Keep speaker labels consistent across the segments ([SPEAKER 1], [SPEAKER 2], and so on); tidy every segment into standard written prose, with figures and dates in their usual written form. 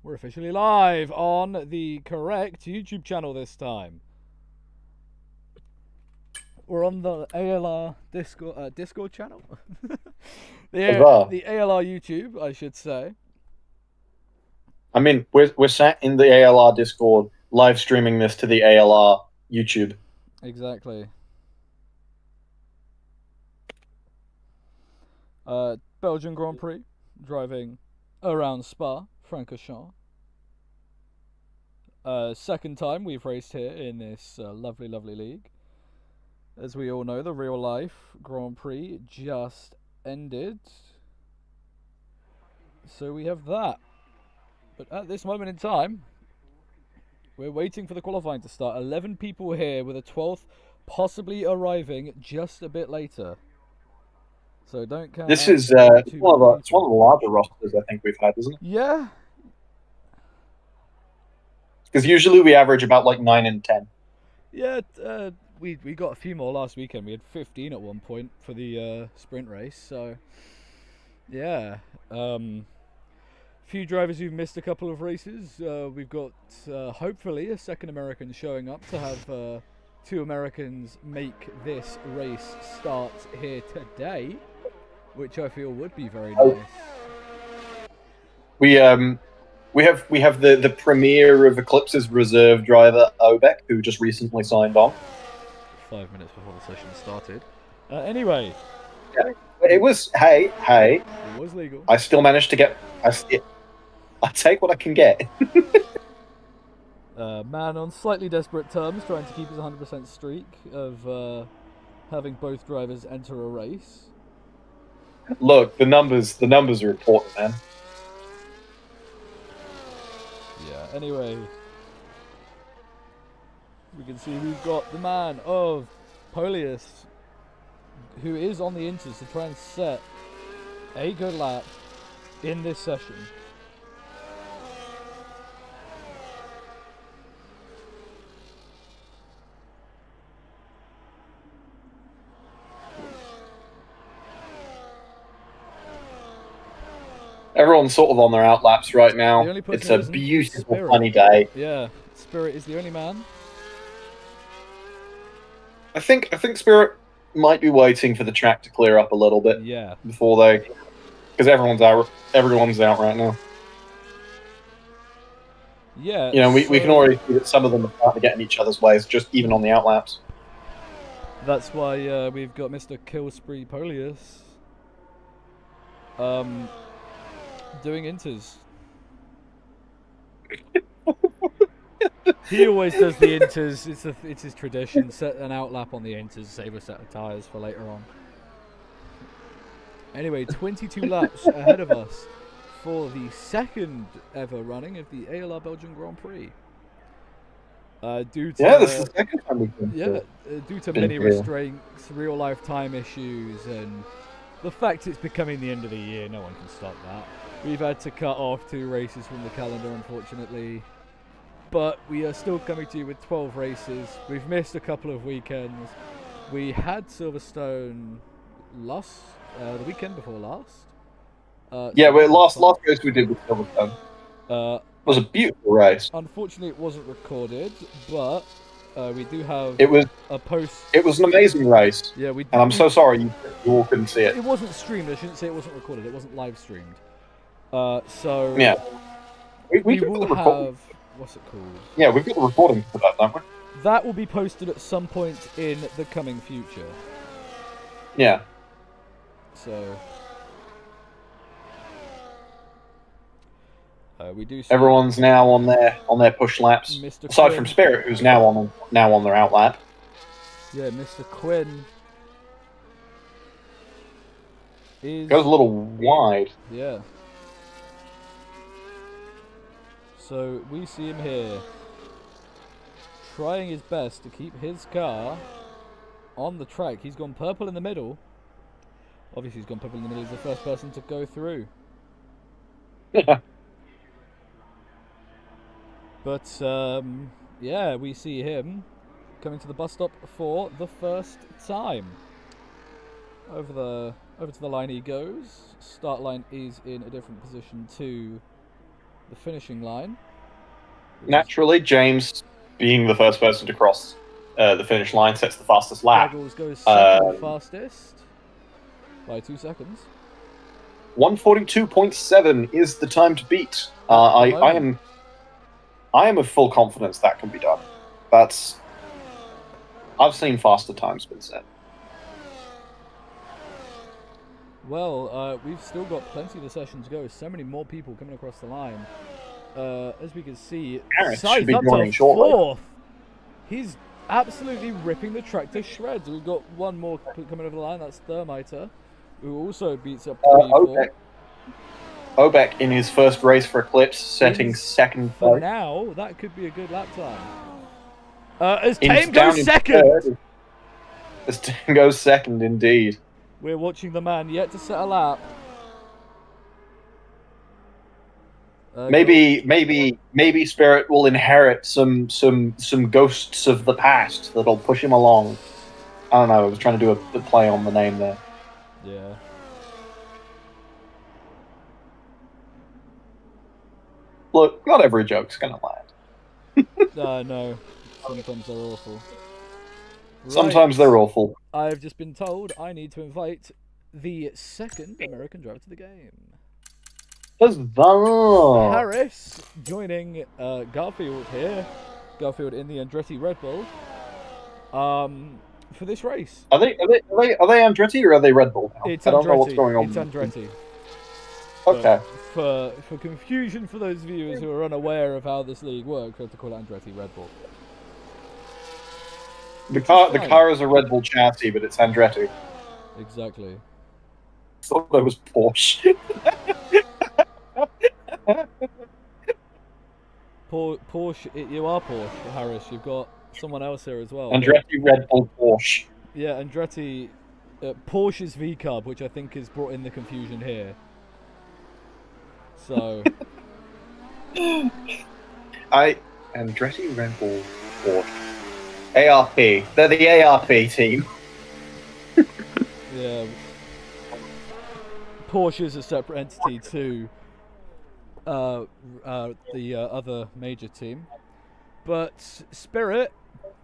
[SPEAKER 1] We're officially live on the correct YouTube channel this time. We're on the ALR Discord channel. the ALR YouTube, I should say.
[SPEAKER 2] I mean, we're sat in the ALR Discord, live streaming this to the ALR YouTube.
[SPEAKER 1] Exactly. Belgian Grand Prix, driving around Spa-Francorchamps. Second time we've raced here in this lovely, lovely league. As we all know, the real life Grand Prix just ended. So we have that. But at this moment in time, we're waiting for the qualifying to start. 11 people here with a 12th possibly arriving just a bit later. So don't count.
[SPEAKER 2] This is it's one of the larger rosters I think we've had, isn't it?
[SPEAKER 1] Yeah.
[SPEAKER 2] Because usually we average about like 9 and 10.
[SPEAKER 1] Yeah, we got a few more last weekend. We had 15 at one point for the sprint race. So yeah, few drivers who've missed a couple of races. We've got hopefully a second American showing up to have two Americans make this race start here today, which I feel would be very nice.
[SPEAKER 2] We have the premier of Eclipse's reserve driver Obek, who just recently signed on.
[SPEAKER 1] 5 minutes before the session started. Anyway,
[SPEAKER 2] yeah, it was hey.
[SPEAKER 1] It was legal.
[SPEAKER 2] I still managed to get. I take what I can get.
[SPEAKER 1] Man on slightly desperate terms, trying to keep his 100% streak of having both drivers enter a race.
[SPEAKER 2] Look, the numbers are important, man.
[SPEAKER 1] Yeah, anyway, we can see we've got the man of Polius, who is on the inters to try and set a good lap in this session.
[SPEAKER 2] Everyone's sort of on their outlaps right now. It's a beautiful, sunny day.
[SPEAKER 1] Yeah, Spirit is the only man.
[SPEAKER 2] I think Spirit might be waiting for the track to clear up a little bit.
[SPEAKER 1] Yeah.
[SPEAKER 2] Before they, because everyone's out right now.
[SPEAKER 1] Yeah.
[SPEAKER 2] You know, we can already see that some of them are starting to get in each other's ways, just even on the outlaps.
[SPEAKER 1] That's why we've got Mr. Killspree Polius doing inters. He always does the inters. It's his tradition. Set an outlap on the inters, save a set of tyres for later on. Anyway, 22 laps ahead of us for the second ever running of the ALR Belgian Grand Prix. Due to
[SPEAKER 2] this is the second time we've been
[SPEAKER 1] due to many restraints, real life time issues, and the fact it's becoming the end of the year, no one can stop that. We've had to cut off 2 races from the calendar, unfortunately. But we are still coming to you with 12 races. We've missed a couple of weekends. We had Silverstone the weekend before last.
[SPEAKER 2] Yeah, last race we did with Silverstone. It was a beautiful race.
[SPEAKER 1] Unfortunately, it wasn't recorded, but we do have a post.
[SPEAKER 2] It was an amazing race.
[SPEAKER 1] Yeah,
[SPEAKER 2] and I'm so sorry you all couldn't see it.
[SPEAKER 1] It wasn't streamed. I shouldn't say it wasn't recorded. It wasn't live streamed. So
[SPEAKER 2] yeah, we
[SPEAKER 1] will have. What's it called?
[SPEAKER 2] Yeah, we've got the recording for that, don't we?
[SPEAKER 1] That will be posted at some point in the coming future.
[SPEAKER 2] Yeah.
[SPEAKER 1] So we do. See
[SPEAKER 2] everyone's now on their push laps.
[SPEAKER 1] Mr.
[SPEAKER 2] Aside
[SPEAKER 1] Quinn,
[SPEAKER 2] from Spirit, who's now on their outlap.
[SPEAKER 1] Yeah, Mr. Quinn
[SPEAKER 2] goes a little wide.
[SPEAKER 1] Yeah. So we see him here trying his best to keep his car on the track. He's gone purple in the middle. Obviously, he's gone purple in the middle. He's the first person to go through.
[SPEAKER 2] Yeah.
[SPEAKER 1] But yeah, we see him coming to the bus stop for the first time. Over to the line he goes. Start line is in a different position to the finishing line.
[SPEAKER 2] Naturally, James, being the first person to cross the finish line, sets the fastest lap.
[SPEAKER 1] Goggles goes second fastest by 2 seconds.
[SPEAKER 2] 1:42.7 is the time to beat. I am of full confidence that can be done. I've seen faster times been set.
[SPEAKER 1] Well, we've still got plenty of the session to go. So many more people coming across the line. As we can see,
[SPEAKER 2] Harris
[SPEAKER 1] Scythe
[SPEAKER 2] should be
[SPEAKER 1] up
[SPEAKER 2] joining
[SPEAKER 1] to
[SPEAKER 2] shortly.
[SPEAKER 1] 4th. He's absolutely ripping the track to shreds. We've got one more coming over the line. That's Thermiter, who also beats up P4.
[SPEAKER 2] Obek in his first race for Eclipse, setting second.
[SPEAKER 1] For now, that could be a good lap time. As Tame goes second.
[SPEAKER 2] As Tame goes second, indeed.
[SPEAKER 1] We're watching the man yet to set a lap.
[SPEAKER 2] Maybe Spirit will inherit some ghosts of the past that'll push him along. I don't know. I was trying to do a play on the name there.
[SPEAKER 1] Yeah.
[SPEAKER 2] Look, not every joke's gonna land.
[SPEAKER 1] No. Sometimes they're awful. Right.
[SPEAKER 2] Sometimes they're awful.
[SPEAKER 1] I've just been told I need to invite the second American driver to the game.
[SPEAKER 2] Huzzah!
[SPEAKER 1] Harris joining Garfield here. Garfield in the Andretti Red Bull. For this race.
[SPEAKER 2] Are they Andretti or are they Red Bull now?
[SPEAKER 1] It's
[SPEAKER 2] I don't
[SPEAKER 1] Andretti.
[SPEAKER 2] know what's going on.
[SPEAKER 1] It's Andretti.
[SPEAKER 2] Okay.
[SPEAKER 1] For confusion for those viewers who are unaware of how this league works, we have to call it Andretti Red Bull.
[SPEAKER 2] The car is a Red Bull chassis, but it's Andretti.
[SPEAKER 1] Exactly.
[SPEAKER 2] I thought that was Porsche.
[SPEAKER 1] Porsche, you are Porsche, Harris. You've got someone else here as well.
[SPEAKER 2] Andretti Red Bull Porsche.
[SPEAKER 1] Yeah, Andretti, Porsche's V-Cub, which I think has brought in the confusion here. So,
[SPEAKER 2] Andretti Red Bull Porsche. ARP. They're the ARP team.
[SPEAKER 1] Yeah. Porsche is a separate entity to the other major team. But Spirit,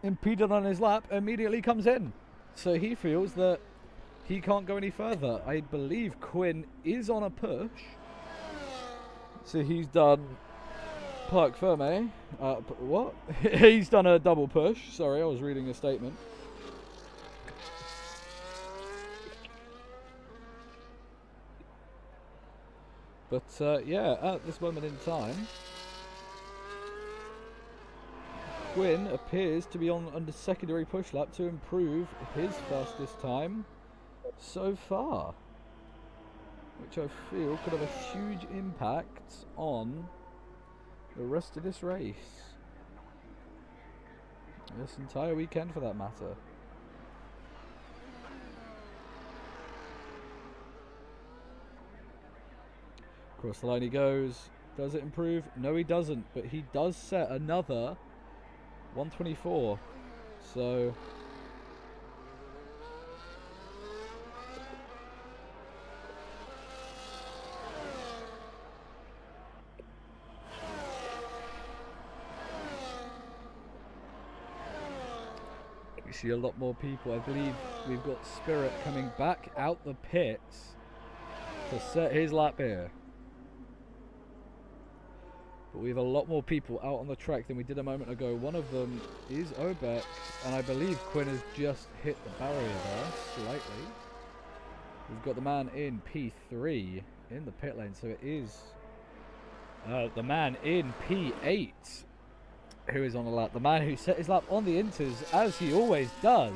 [SPEAKER 1] impeded on his lap, immediately comes in. So he feels that he can't go any further. I believe Quinn is on a push. So he's done Parc Ferme. What? He's done a double push. Sorry, I was reading a statement. But yeah, at this moment in time, Quinn appears to be on under secondary push lap to improve his fastest time so far, which I feel could have a huge impact on the rest of this race. This entire weekend for that matter. Across the line he goes. Does it improve? No, he doesn't, but he does set another 124. So we see a lot more people. I believe we've got Spirit coming back out the pits to set his lap here. But we have a lot more people out on the track than we did a moment ago. One of them is Obek, and I believe Quinn has just hit the barrier there slightly. We've got the man in P3 in the pit lane, so it is the man in P8 who is on the lap. The man who set his lap on the inters, as he always does.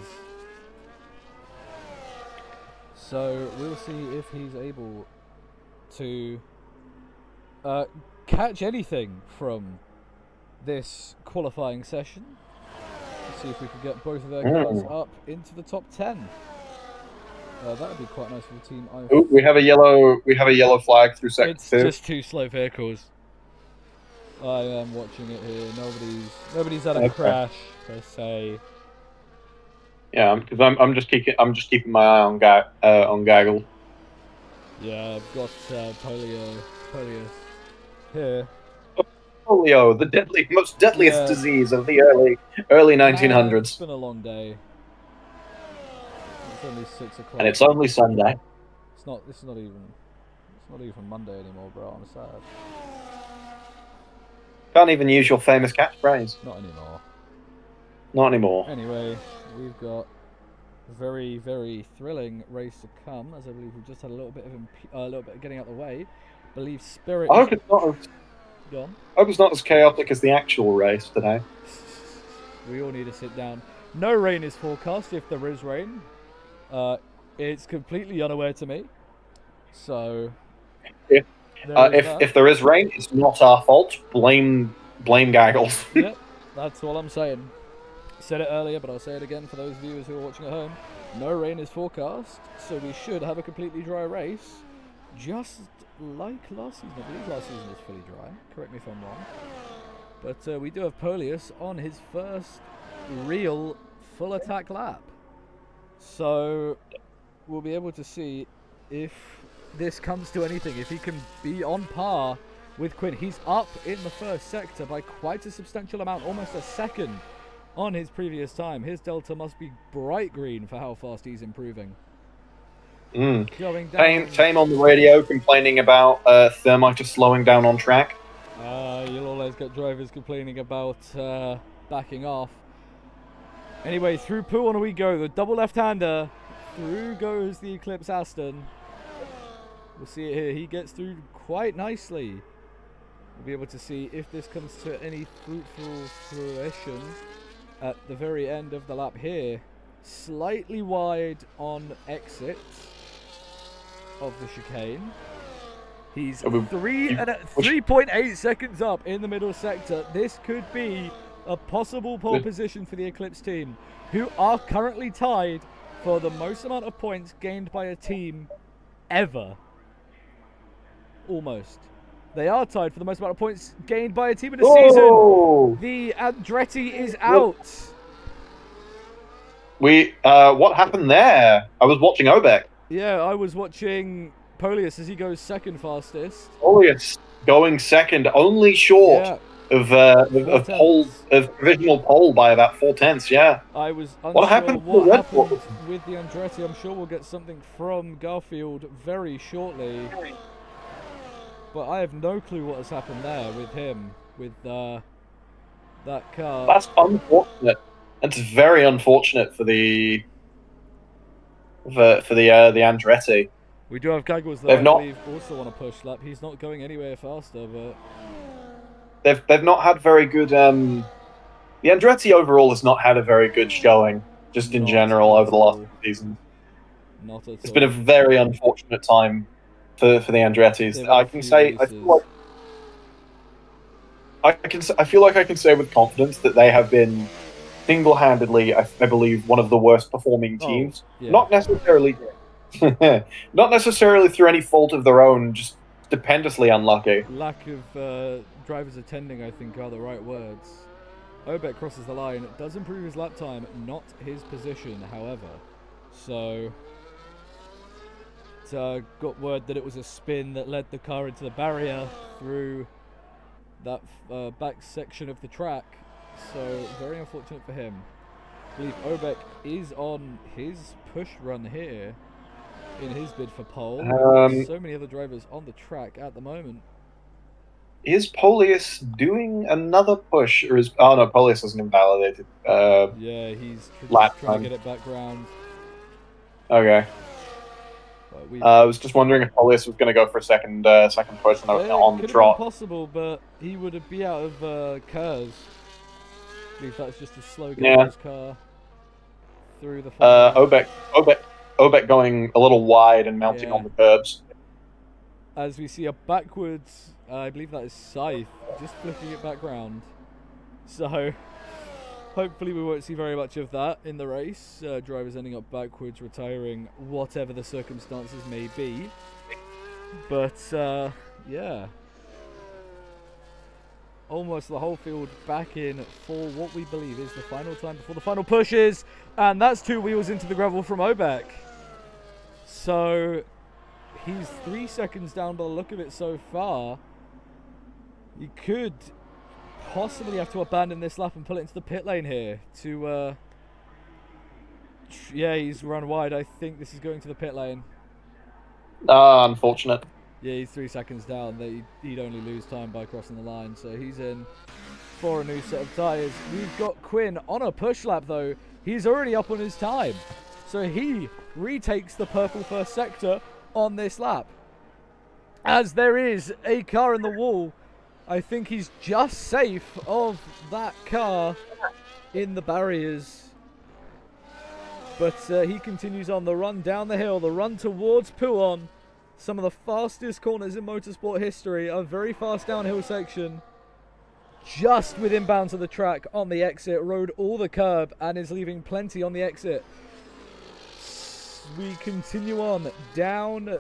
[SPEAKER 1] So we'll see if he's able to catch anything from this qualifying session. Let's see if we can get both of their cars up into the top 10. That would be quite nice for the team.
[SPEAKER 2] We have a yellow flag through sector 2.
[SPEAKER 1] It's just 2 slow vehicles. I am watching it here. Nobody's had a crash per se.
[SPEAKER 2] Yeah, because I'm just keeping my eye on Gaggle.
[SPEAKER 1] Yeah, I've got Polio here.
[SPEAKER 2] polio, the most deadliest
[SPEAKER 1] Yeah.
[SPEAKER 2] disease of the early
[SPEAKER 1] Man,
[SPEAKER 2] 1900s.
[SPEAKER 1] it's been a long day. It's only 6 o'clock.
[SPEAKER 2] And it's only Sunday.
[SPEAKER 1] It's not. It's not even Monday anymore, bro. I'm sad.
[SPEAKER 2] Can't even use your famous catchphrase.
[SPEAKER 1] Not anymore.
[SPEAKER 2] Not anymore.
[SPEAKER 1] Anyway, we've got a very, very thrilling race to come, as I believe we've just had a little bit of getting out of the way. I believe Spirit.
[SPEAKER 2] I hope it's not.
[SPEAKER 1] Gone.
[SPEAKER 2] I hope it's not as chaotic as the actual race today.
[SPEAKER 1] We all need to sit down. No rain is forecast. If there is rain, it's completely unaware to me. So,
[SPEAKER 2] if there is rain, it's not our fault. Blame Gaggles.
[SPEAKER 1] Yep, that's all I'm saying. Said it earlier, but I'll say it again for those viewers who are watching at home. No rain is forecast, so we should have a completely dry race, just like last season. I believe last season was fully dry. Correct me if I'm wrong. But we do have Polius on his first real full attack lap. So we'll be able to see if this comes to anything, if he can be on par with Quinn. He's up in the first sector by quite a substantial amount, almost a second on his previous time. His delta must be bright green for how fast he's improving. Going down.
[SPEAKER 2] Tame on the radio complaining about Thermite slowing down on track.
[SPEAKER 1] You'll always get drivers complaining about backing off. Anyway, through Poo we go. The double left-hander. Through goes the Eclipse Aston. We'll see it here. He gets through quite nicely. We'll be able to see if this comes to any fruitful fruition at the very end of the lap here. Slightly wide on exit of the chicane. He's 3.8 seconds up in the middle sector. This could be a possible pole position for the Eclipse team, who are currently tied for the most amount of points gained by a team ever. Almost. They are tied for the most amount of points gained by a team in a season. The Andretti is out.
[SPEAKER 2] What happened there? I was watching Obek.
[SPEAKER 1] Yeah, I was watching Polius as he goes second fastest.
[SPEAKER 2] Polius going second, only short of provisional pole by about 4/10. Yeah.
[SPEAKER 1] I was unsure
[SPEAKER 2] what happened
[SPEAKER 1] with the Andretti. I'm sure we'll get something from Garfield very shortly. But I have no clue what has happened there with him, with that car.
[SPEAKER 2] That's unfortunate. That's very unfortunate for the Andretti.
[SPEAKER 1] We do have Gaggles that I believe also on a push lap. He's not going anywhere faster, but
[SPEAKER 2] they've not had very good. The Andretti overall has not had a very good showing, just in general over the last season.
[SPEAKER 1] Not at all.
[SPEAKER 2] It's been a very unfortunate time for the Andrettis. I can say I feel like I can say with confidence that they have been single-handedly, I believe, one of the worst performing teams. Not necessarily through any fault of their own, just stupendously unlucky.
[SPEAKER 1] Lack of drivers attending, I think, are the right words. Obek crosses the line. It does improve his lap time, not his position, however. So, got word that it was a spin that led the car into the barrier through that back section of the track. So, very unfortunate for him. I believe Obek is on his push run here in his bid for pole. So many other drivers on the track at the moment.
[SPEAKER 2] Is Polius doing another push, or is... Oh, no, Polius hasn't invalidated.
[SPEAKER 1] Yeah, he's trying to get it back round.
[SPEAKER 2] Okay. I was just wondering if Polius was going to go for a second push on the trot.
[SPEAKER 1] Could be possible, but he would be out of curves. I believe that's just a slow his car through the
[SPEAKER 2] Obek going a little wide and mounting on the curbs.
[SPEAKER 1] As we see a backwards, I believe that is Scythe, just flicking it back round. So, hopefully we won't see very much of that in the race. Drivers ending up backwards, retiring, whatever the circumstances may be. But, yeah. Almost the whole field back in for what we believe is the final time before the final pushes. And that's 2 wheels into the gravel from Obek. So, he's 3 seconds down by the look of it so far. He could possibly have to abandon this lap and pull it into the pit lane here to... yeah, he's run wide. I think this is going to the pit lane.
[SPEAKER 2] Unfortunate.
[SPEAKER 1] Yeah, he's 3 seconds down. He'd only lose time by crossing the line, so he's in for a new set of tyres. We've got Quinn on a push lap, though. He's already up on his time, so he retakes the purple first sector on this lap. As there is a car in the wall, I think he's just safe of that car in the barriers. But he continues on the run down the hill, the run towards Pouon. Some of the fastest corners in motorsport history, a very fast downhill section. Just with inbounds of the track on the exit, rode all the curb and is leaving plenty on the exit. We continue on down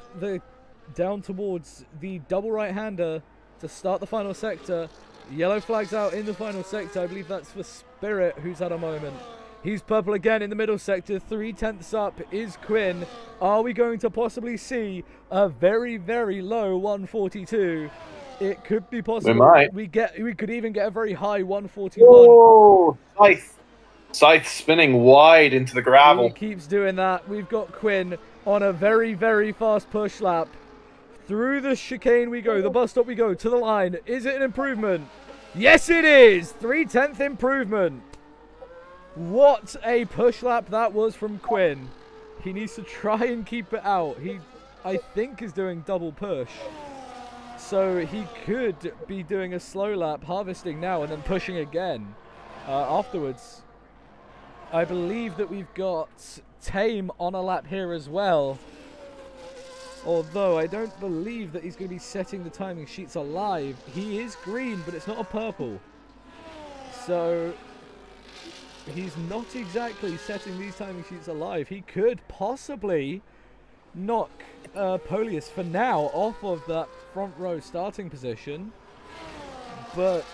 [SPEAKER 1] towards the double right-hander to start the final sector. Yellow flags out in the final sector. I believe that's for Spirit, who's had a moment. He's purple again in the middle sector. 3/10 up is Quinn. Are we going to possibly see a very, very low 142? It could be possible.
[SPEAKER 2] We might.
[SPEAKER 1] We could even get a very high 141.
[SPEAKER 2] Oh, Scythe spinning wide into the gravel.
[SPEAKER 1] He keeps doing that. We've got Quinn on a very, very fast push lap. Through the chicane we go, the bus stop we go, to the line. Is it an improvement? Yes, it is. 3/10 improvement. What a push lap that was from Quinn. He needs to try and keep it out. He, I think, is doing double push. So he could be doing a slow lap, harvesting now and then pushing again afterwards. I believe that we've got Tame on a lap here as well. Although I don't believe that he's going to be setting the timing sheets alive. He is green, but it's not a purple. So he's not exactly setting these timing sheets alive. He could possibly knock Polius for now off of that front row starting position. But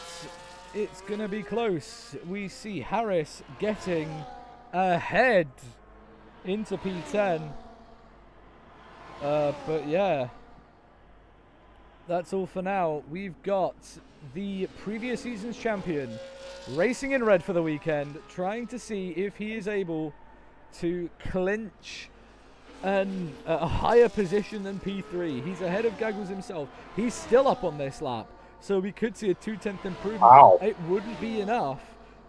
[SPEAKER 1] it's going to be close. We see Harris getting ahead into P10. But yeah, that's all for now. We've got the previous season's champion racing in red for the weekend, trying to see if he is able to clinch a higher position than P3. He's ahead of Gaggles himself. He's still up on this lap, so we could see a 2/10 improvement.
[SPEAKER 2] Wow.
[SPEAKER 1] It wouldn't be enough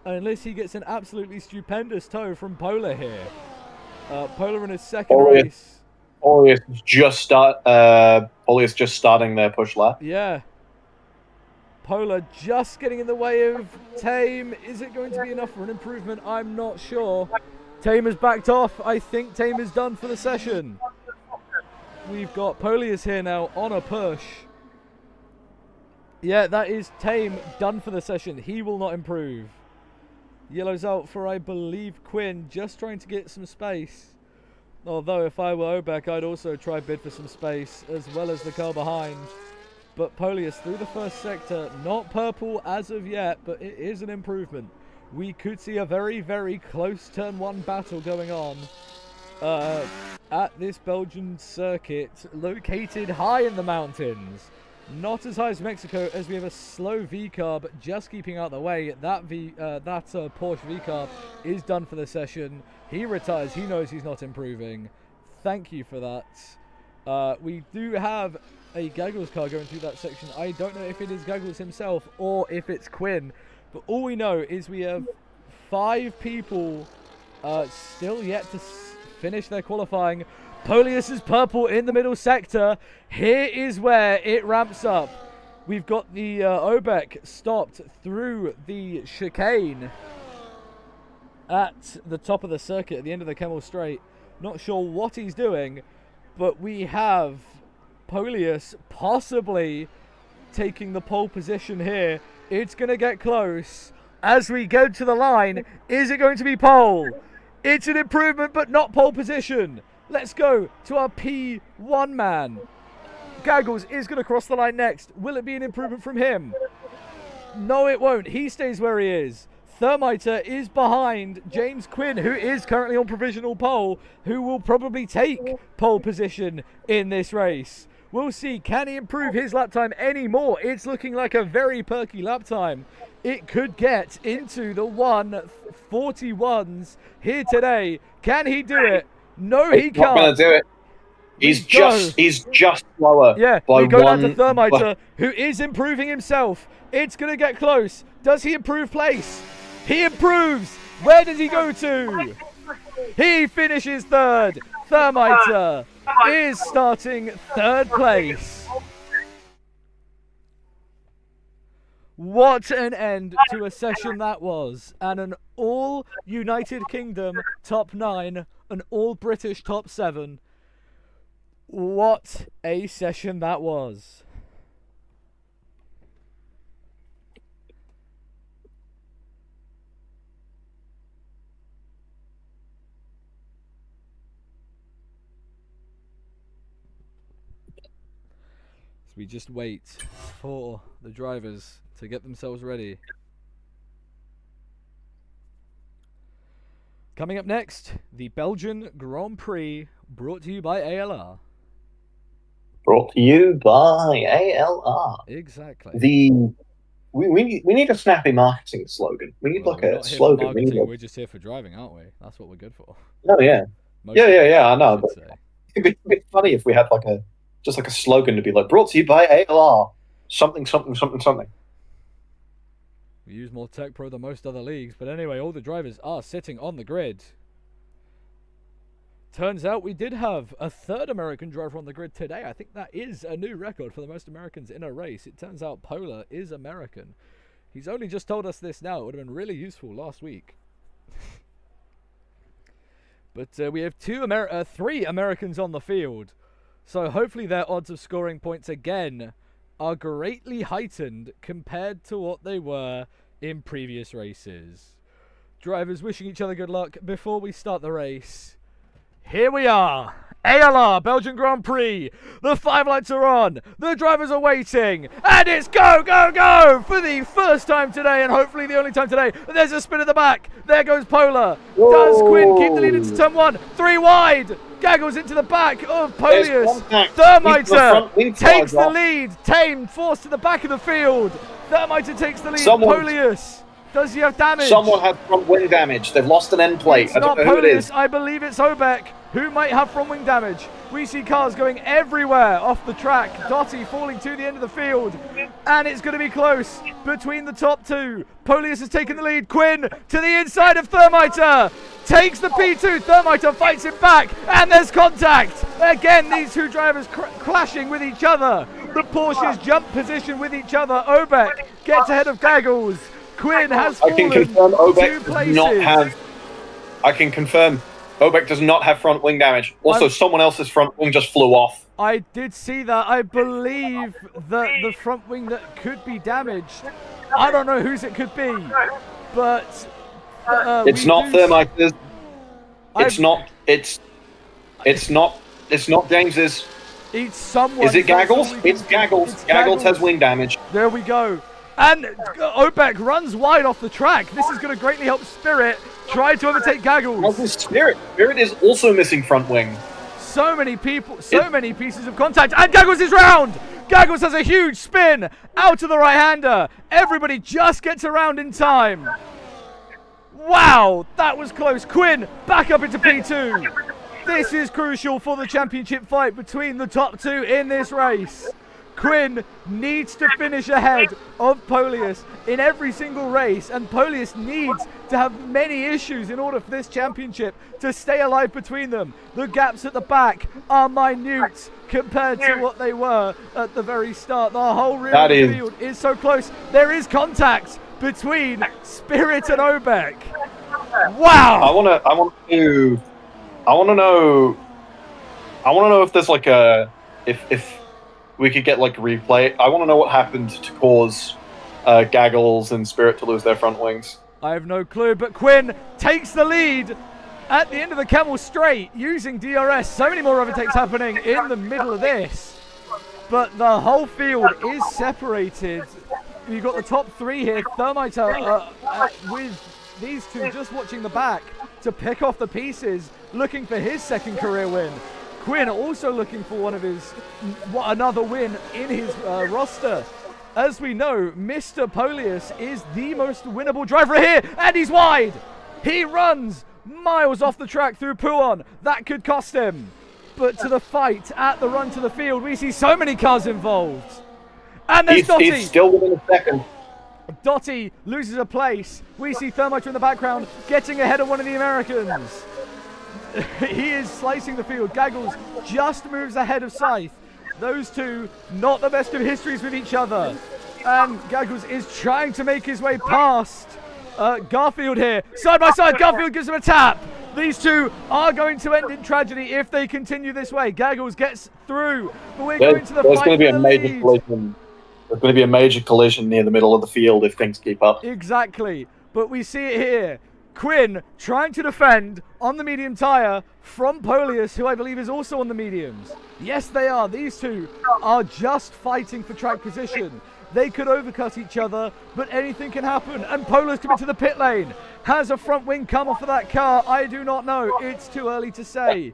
[SPEAKER 1] unless he gets an absolutely stupendous tow from Polar here. Polar in his second race.
[SPEAKER 2] Polius just starting their push lap.
[SPEAKER 1] Yeah. Polar just getting in the way of Tame. Is it going to be enough for an improvement? I'm not sure. Tame has backed off. I think Tame is done for the session. We've got Polius here now on a push. Yeah, that is Tame done for the session. He will not improve. Yellow's out for, I believe, Quinn, just trying to get some space. Although if I were Obek, I'd also try bid for some space, as well as the car behind. But Polius through the first sector, not purple as of yet, but it is an improvement. We could see a very, very close turn one battle going on at this Belgian circuit, located high in the mountains. Not as high as Mexico, as we have a slow V-carb just keeping out the way. That Porsche V-carb is done for the session. He retires. He knows he's not improving. Thank you for that. We do have a Gaggles car going through that section. I don't know if it is Gaggles himself or if it's Quinn, but all we know is we have 5 people still yet to finish their qualifying. Polius is purple in the middle sector. Here is where it ramps up. We've got the Obek stopped through the chicane at the top of the circuit at the end of the Kemmel Straight. Not sure what he's doing, but we have Polius possibly taking the pole position here. It's going to get close as we go to the line. Is it going to be pole? It's an improvement, but not pole position. Let's go to our P1 man. Gaggles is going to cross the line next. Will it be an improvement from him? No, it won't. He stays where he is. Thermiter is behind James Quinn, who is currently on provisional pole, who will probably take pole position in this race. We'll see. Can he improve his lap time any more? It's looking like a very perky lap time. It could get into the 1:41s here today. Can he do it? No, he can't.
[SPEAKER 2] Not going to do it. He's just slower.
[SPEAKER 1] Yeah,
[SPEAKER 2] by
[SPEAKER 1] we go
[SPEAKER 2] one,
[SPEAKER 1] down to Thermiter, who is improving himself. It's going to get close. Does he improve place? He improves. Where does he go to? He finishes third. Thermiter is starting third place. What an end to a session that was. And an all United Kingdom top 9, an all British top 7. What a session that was. So we just wait for the drivers to get themselves ready. Coming up next, the Belgian Grand Prix, brought to you by ALR.
[SPEAKER 2] Brought to you by ALR.
[SPEAKER 1] Exactly.
[SPEAKER 2] We need a snappy marketing slogan. We need
[SPEAKER 1] Well,
[SPEAKER 2] like
[SPEAKER 1] we're
[SPEAKER 2] a
[SPEAKER 1] not here
[SPEAKER 2] slogan.
[SPEAKER 1] for marketing, we're just here for driving, aren't we? That's what we're good for.
[SPEAKER 2] Oh yeah.
[SPEAKER 1] Most
[SPEAKER 2] Yeah. I know.
[SPEAKER 1] should
[SPEAKER 2] But
[SPEAKER 1] say.
[SPEAKER 2] it'd be funny if we had like a slogan to be like brought to you by ALR. Something.
[SPEAKER 1] We use more Tech Pro than most other leagues, but anyway, all the drivers are sitting on the grid. Turns out we did have a third American driver on the grid today. I think that is a new record for the most Americans in a race. It turns out Polar is American. He's only just told us this now. It would have been really useful last week. But we have three Americans on the field. So hopefully their odds of scoring points again are greatly heightened compared to what they were in previous races. Drivers wishing each other good luck before we start the race. Here we are, ALR Belgian Grand Prix. The 5 lights are on, the drivers are waiting, and it's go for the first time today, and hopefully the only time today. There's a spin at the back. There goes Polar.
[SPEAKER 2] Whoa.
[SPEAKER 1] Does Quinn keep the lead into turn 1? 3 wide. Gaggles into the back of Polius. Thermiter takes the lead. Tamed, forced to the back of the field. Thermiter takes the lead. Polius. Does he have damage?
[SPEAKER 2] Someone had front wing damage. They've lost an end plate.
[SPEAKER 1] It's
[SPEAKER 2] I don't
[SPEAKER 1] not
[SPEAKER 2] know who it
[SPEAKER 1] Polius.
[SPEAKER 2] is.
[SPEAKER 1] I believe it's Obeck, who might have front wing damage. We see cars going everywhere off the track. Dottie falling to the end of the field. And it's going to be close between the top 2. Polius has taken the lead. Quinn to the inside of Thermiter. Takes the P2. Thermiter fights him back. And there's contact. Again, these two drivers clashing with each other. The Porsches jump position with each other. Obeck gets ahead of Gaggles. Quinn has fallen
[SPEAKER 2] I can confirm Obeck
[SPEAKER 1] 2
[SPEAKER 2] does
[SPEAKER 1] places.
[SPEAKER 2] not have. I can confirm Obeck does not have front wing damage. Also, someone else's front wing just flew off.
[SPEAKER 1] I did see that. I believe that the front wing that could be damaged. I don't know whose it could be, but
[SPEAKER 2] it's not Thermiter's. It's not. It's not James's.
[SPEAKER 1] It's someone.
[SPEAKER 2] Is it Gaggles? It's Gaggles. Gaggles has wing damage.
[SPEAKER 1] There we go. And Obeck runs wide off the track. This is going to greatly help Spirit try to overtake Gaggles.
[SPEAKER 2] Spirit is also missing front wing.
[SPEAKER 1] So many people, many pieces of contact, and Gaggles is round! Gaggles has a huge spin out to the right-hander. Everybody just gets around in time. Wow, that was close. Quinn back up into P2. This is crucial for the championship fight between the top 2 in this race. Quinn needs to finish ahead of Polius in every single race, and Polius needs to have many issues in order for this championship to stay alive between them. The gaps at the back are minute compared to what they were at the very start. The whole rear of the field is so close. There is contact between Spirit and Obeck. Wow!
[SPEAKER 2] I want to know if there's like a if we could get like a replay. I want to know what happened to cause Gaggles and Spirit to lose their front wings.
[SPEAKER 1] I have no clue, but Quinn takes the lead at the end of the Camel Straight using DRS. So many more overtakes happening in the middle of this. But the whole field is separated. You've got the top 3 here. Thermiter with these two just watching the back to pick off the pieces, looking for his second career win. Quinn also looking for another win in his roster. As we know, Mr. Polius is the most winnable driver here, and he's wide. He runs miles off the track through Puon. That could cost him. But to the fight at the run to the field, we see so many cars involved. And there's Dottie.
[SPEAKER 2] He's still within a second.
[SPEAKER 1] Dottie loses a place. We see Thermite in the background getting ahead of one of the Americans. He is slicing the field. Gaggles just moves ahead of Scythe. Those two, not the best of histories with each other. And Gaggles is trying to make his way past Garfield here. Side by side, Garfield gives him a tap. These two are going to end in tragedy if they continue this way. Gaggles gets through, but we're going to the
[SPEAKER 2] There's
[SPEAKER 1] fight
[SPEAKER 2] going to be
[SPEAKER 1] for
[SPEAKER 2] a
[SPEAKER 1] the
[SPEAKER 2] major
[SPEAKER 1] lead.
[SPEAKER 2] collision. There's going to be a major collision near the middle of the field if things keep up.
[SPEAKER 1] Exactly, but we see it here. Quinn trying to defend on the medium tyre from Polius, who I believe is also on the mediums. Yes, they are. These two are just fighting for track position. They could overcut each other, but anything can happen. And Polius coming to the pit lane. Has a front wing come off of that car? I do not know. It's too early to say.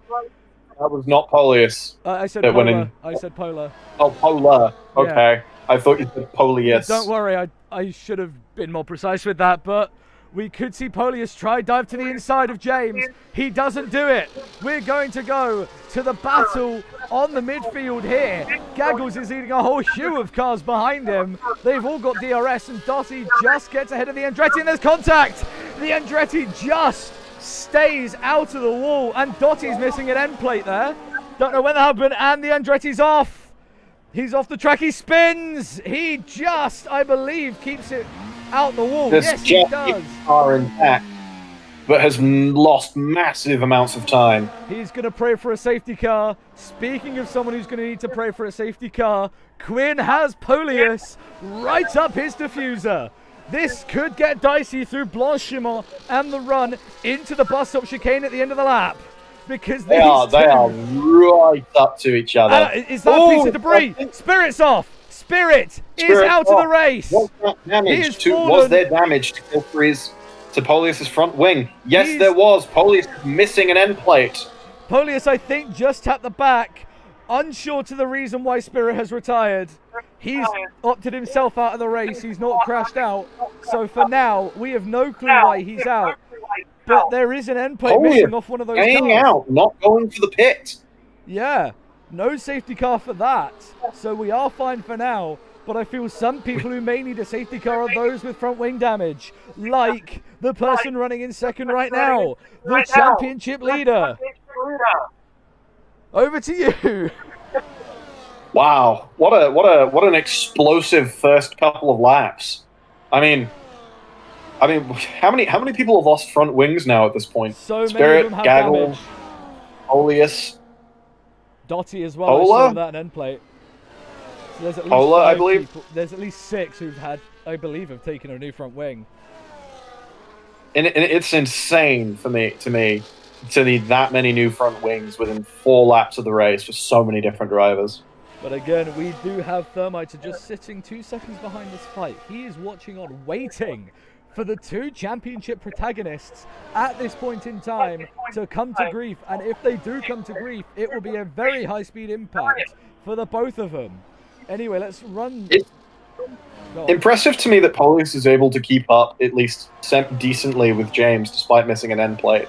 [SPEAKER 2] That was not Polius.
[SPEAKER 1] I said
[SPEAKER 2] that went
[SPEAKER 1] Polar.
[SPEAKER 2] in.
[SPEAKER 1] I said Polar.
[SPEAKER 2] Oh, Polar.
[SPEAKER 1] Yeah.
[SPEAKER 2] Okay. I thought you said Polius.
[SPEAKER 1] Don't worry, I should have been more precise with that, but we could see Polius try dive to the inside of James. He doesn't do it. We're going to go to the battle on the midfield here. Gaggles is leading a whole hue of cars behind him. They've all got DRS, and Dottie just gets ahead of the Andretti, and there's contact. The Andretti just stays out of the wall, and Dottie's missing an end plate there. Don't know when that happened, and the Andretti's off. He's off the track, he spins. He just, I believe, keeps it out the wall.
[SPEAKER 2] This
[SPEAKER 1] Yes, he does.
[SPEAKER 2] car intact, but has lost massive amounts of time.
[SPEAKER 1] He's going to pray for a safety car. Speaking of someone who's going to need to pray for a safety car, Quinn has Polius right up his diffuser. This could get dicey through Blanchimont and the run into the bus stop chicane at the end of the lap. Because
[SPEAKER 2] They are right up to each other.
[SPEAKER 1] Is that a piece of debris? Spirit's off. Spirit is out of the race.
[SPEAKER 2] Was there damage to Polius' front wing? Yes, there was. Polius missing an end plate.
[SPEAKER 1] Polius, I think, just tapped the back. Unsure to the reason why Spirit has retired. He's opted himself out of the race. He's not crashed out. So for now, we have no clue why he's out. But there is an end plate missing off one of those
[SPEAKER 2] staying
[SPEAKER 1] cars.
[SPEAKER 2] out, not going for the pit.
[SPEAKER 1] Yeah, no safety car for that. So we are fine for now. But I feel some people who may need a safety car are those with front wing damage. Like the person running in second right now. The championship leader. Over to you.
[SPEAKER 2] Wow, what an explosive first couple of laps. I mean, how many people have lost front wings now at this point?
[SPEAKER 1] So
[SPEAKER 2] Spirit,
[SPEAKER 1] many of them have
[SPEAKER 2] Gaggles,
[SPEAKER 1] damage.
[SPEAKER 2] Polius,
[SPEAKER 1] Dottie as well.
[SPEAKER 2] Pola?
[SPEAKER 1] I saw that an end plate. So there's at least
[SPEAKER 2] Pola, I
[SPEAKER 1] 5
[SPEAKER 2] believe.
[SPEAKER 1] people. There's at least 6 who've had, I believe, have taken a new front wing.
[SPEAKER 2] And it's insane to need that many new front wings within 4 laps of the race for so many different drivers.
[SPEAKER 1] But again, we do have Thermite just sitting 2 seconds behind this fight. He is watching on, waiting for the 2 championship protagonists at this point in time to come to grief. And if they do come to grief, it will be a very high-speed impact for the both of them. Anyway, let's run.
[SPEAKER 2] It's impressive to me that Polius is able to keep up at least decently with James despite missing an end plate.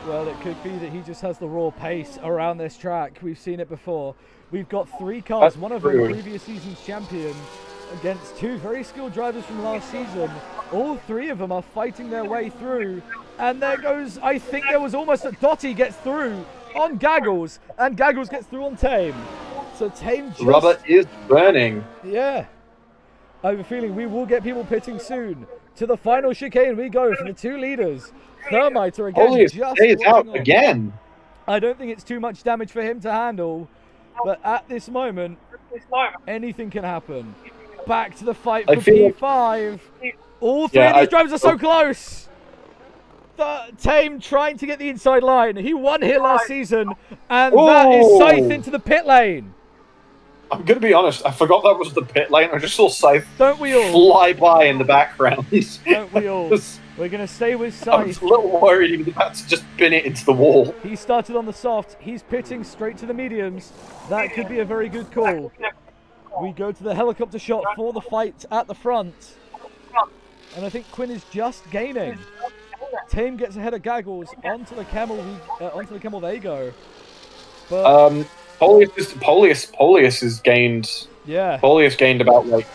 [SPEAKER 1] Well, it could be that he just has the raw pace around this track. We've seen it before. We've got 3 cars, one of them previous season's champion, against 2 very skilled drivers from last season. All 3 of them are fighting their way through. And there goes, I think there was almost a Dottie gets through on Gaggles, and Gaggles gets through on Tame. So Tame just...
[SPEAKER 2] Rubber is burning.
[SPEAKER 1] Yeah. I have a feeling we will get people pitting soon. To the final chicane we go for the 2 leaders. Thermite are again
[SPEAKER 2] Polius
[SPEAKER 1] just
[SPEAKER 2] stays out
[SPEAKER 1] on.
[SPEAKER 2] again.
[SPEAKER 1] I don't think it's too much damage for him to handle. But at this moment, anything can happen. Back to the fight for P5. All 3 of these drivers are so close. Tame trying to get the inside line. He won here last season. And that is Scythe into the pit lane.
[SPEAKER 2] I'm gonna be honest. I forgot that was the pit lane. I just saw Scythe
[SPEAKER 1] Don't we all?
[SPEAKER 2] fly by in the background.
[SPEAKER 1] Don't we all? We're going to stay with
[SPEAKER 2] I was
[SPEAKER 1] Scythe.
[SPEAKER 2] a little worried he was about to just bin it into the wall.
[SPEAKER 1] He started on the soft. He's pitting straight to the mediums. That could be a very good call. We go to the helicopter shot for the fight at the front. And I think Quinn is just gaining. Tame gets ahead of Gaggles onto the camel. Onto the camel they go. But
[SPEAKER 2] Polius has gained.
[SPEAKER 1] yeah,
[SPEAKER 2] Polius gained about like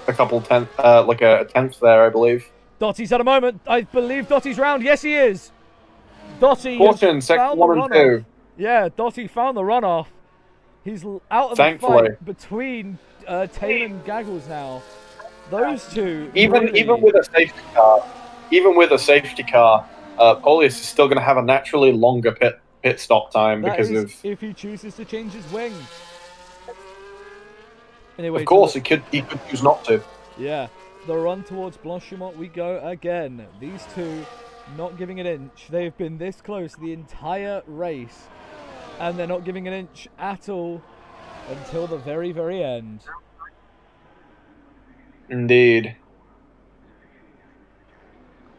[SPEAKER 2] a couple like a tenth there, I believe.
[SPEAKER 1] Dottie's at a moment. I believe Dottie's round. Yes, he is. Dottie
[SPEAKER 2] Fortune,
[SPEAKER 1] has
[SPEAKER 2] second
[SPEAKER 1] found the
[SPEAKER 2] 1 and
[SPEAKER 1] runoff.
[SPEAKER 2] 2.
[SPEAKER 1] Yeah, Dottie found the runoff. He's out of
[SPEAKER 2] Thankfully.
[SPEAKER 1] the fight between Tame and Gaggles now. Those two.
[SPEAKER 2] Even
[SPEAKER 1] really,
[SPEAKER 2] with a safety car, Polius is still going to have a naturally longer pit stop time
[SPEAKER 1] that
[SPEAKER 2] because
[SPEAKER 1] is
[SPEAKER 2] of.
[SPEAKER 1] if he chooses to change his wing. Anyway,
[SPEAKER 2] Of course, he could choose not to.
[SPEAKER 1] Yeah, the run towards Blanchimont we go again. These two not giving an inch. They've been this close the entire race, and they're not giving an inch at all until the very, very end.
[SPEAKER 2] Indeed.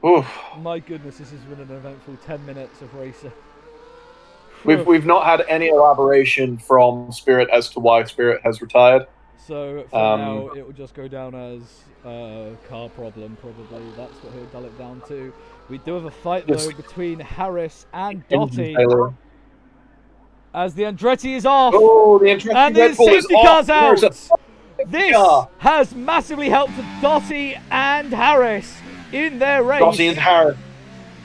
[SPEAKER 2] Oof.
[SPEAKER 1] My goodness, this has been an eventful 10 minutes of racing.
[SPEAKER 2] We've not had any elaboration from Spirit as to why Spirit has retired.
[SPEAKER 1] So for now, it will just go down as a car problem, probably. That's what he'll dull it down to. We do have a fight, though, between Harris and Dottie. As the Andretti is off.
[SPEAKER 2] Oh, the Andretti
[SPEAKER 1] and
[SPEAKER 2] Red
[SPEAKER 1] the
[SPEAKER 2] Bull is
[SPEAKER 1] safety car's
[SPEAKER 2] off.
[SPEAKER 1] out. This has massively helped Dottie and Harris in their race.
[SPEAKER 2] Dottie and Harris,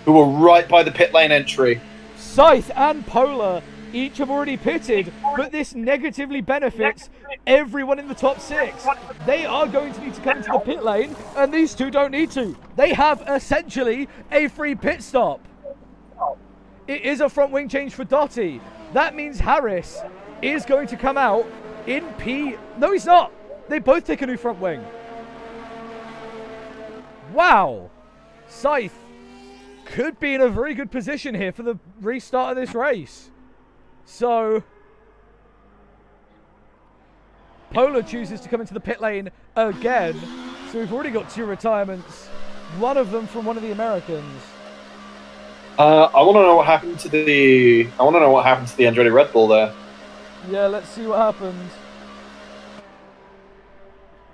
[SPEAKER 2] who were right by the pit lane entry.
[SPEAKER 1] Scythe and Polar each have already pitted, but this negatively benefits everyone in the top 6. They are going to need to come into the pit lane, and these two don't need to. They have essentially a free pit stop. It is a front wing change for Dottie. That means Harris is going to come out in P. No, he's not. They both take a new front wing. Wow. Scythe could be in a very good position here for the restart of this race. So, Polar chooses to come into the pit lane again. So we've already got 2 retirements. One of them from one of the Americans.
[SPEAKER 2] I want to know what happened to the. I want to know what happened to the Andretti Red Bull there.
[SPEAKER 1] Yeah, let's see what happens.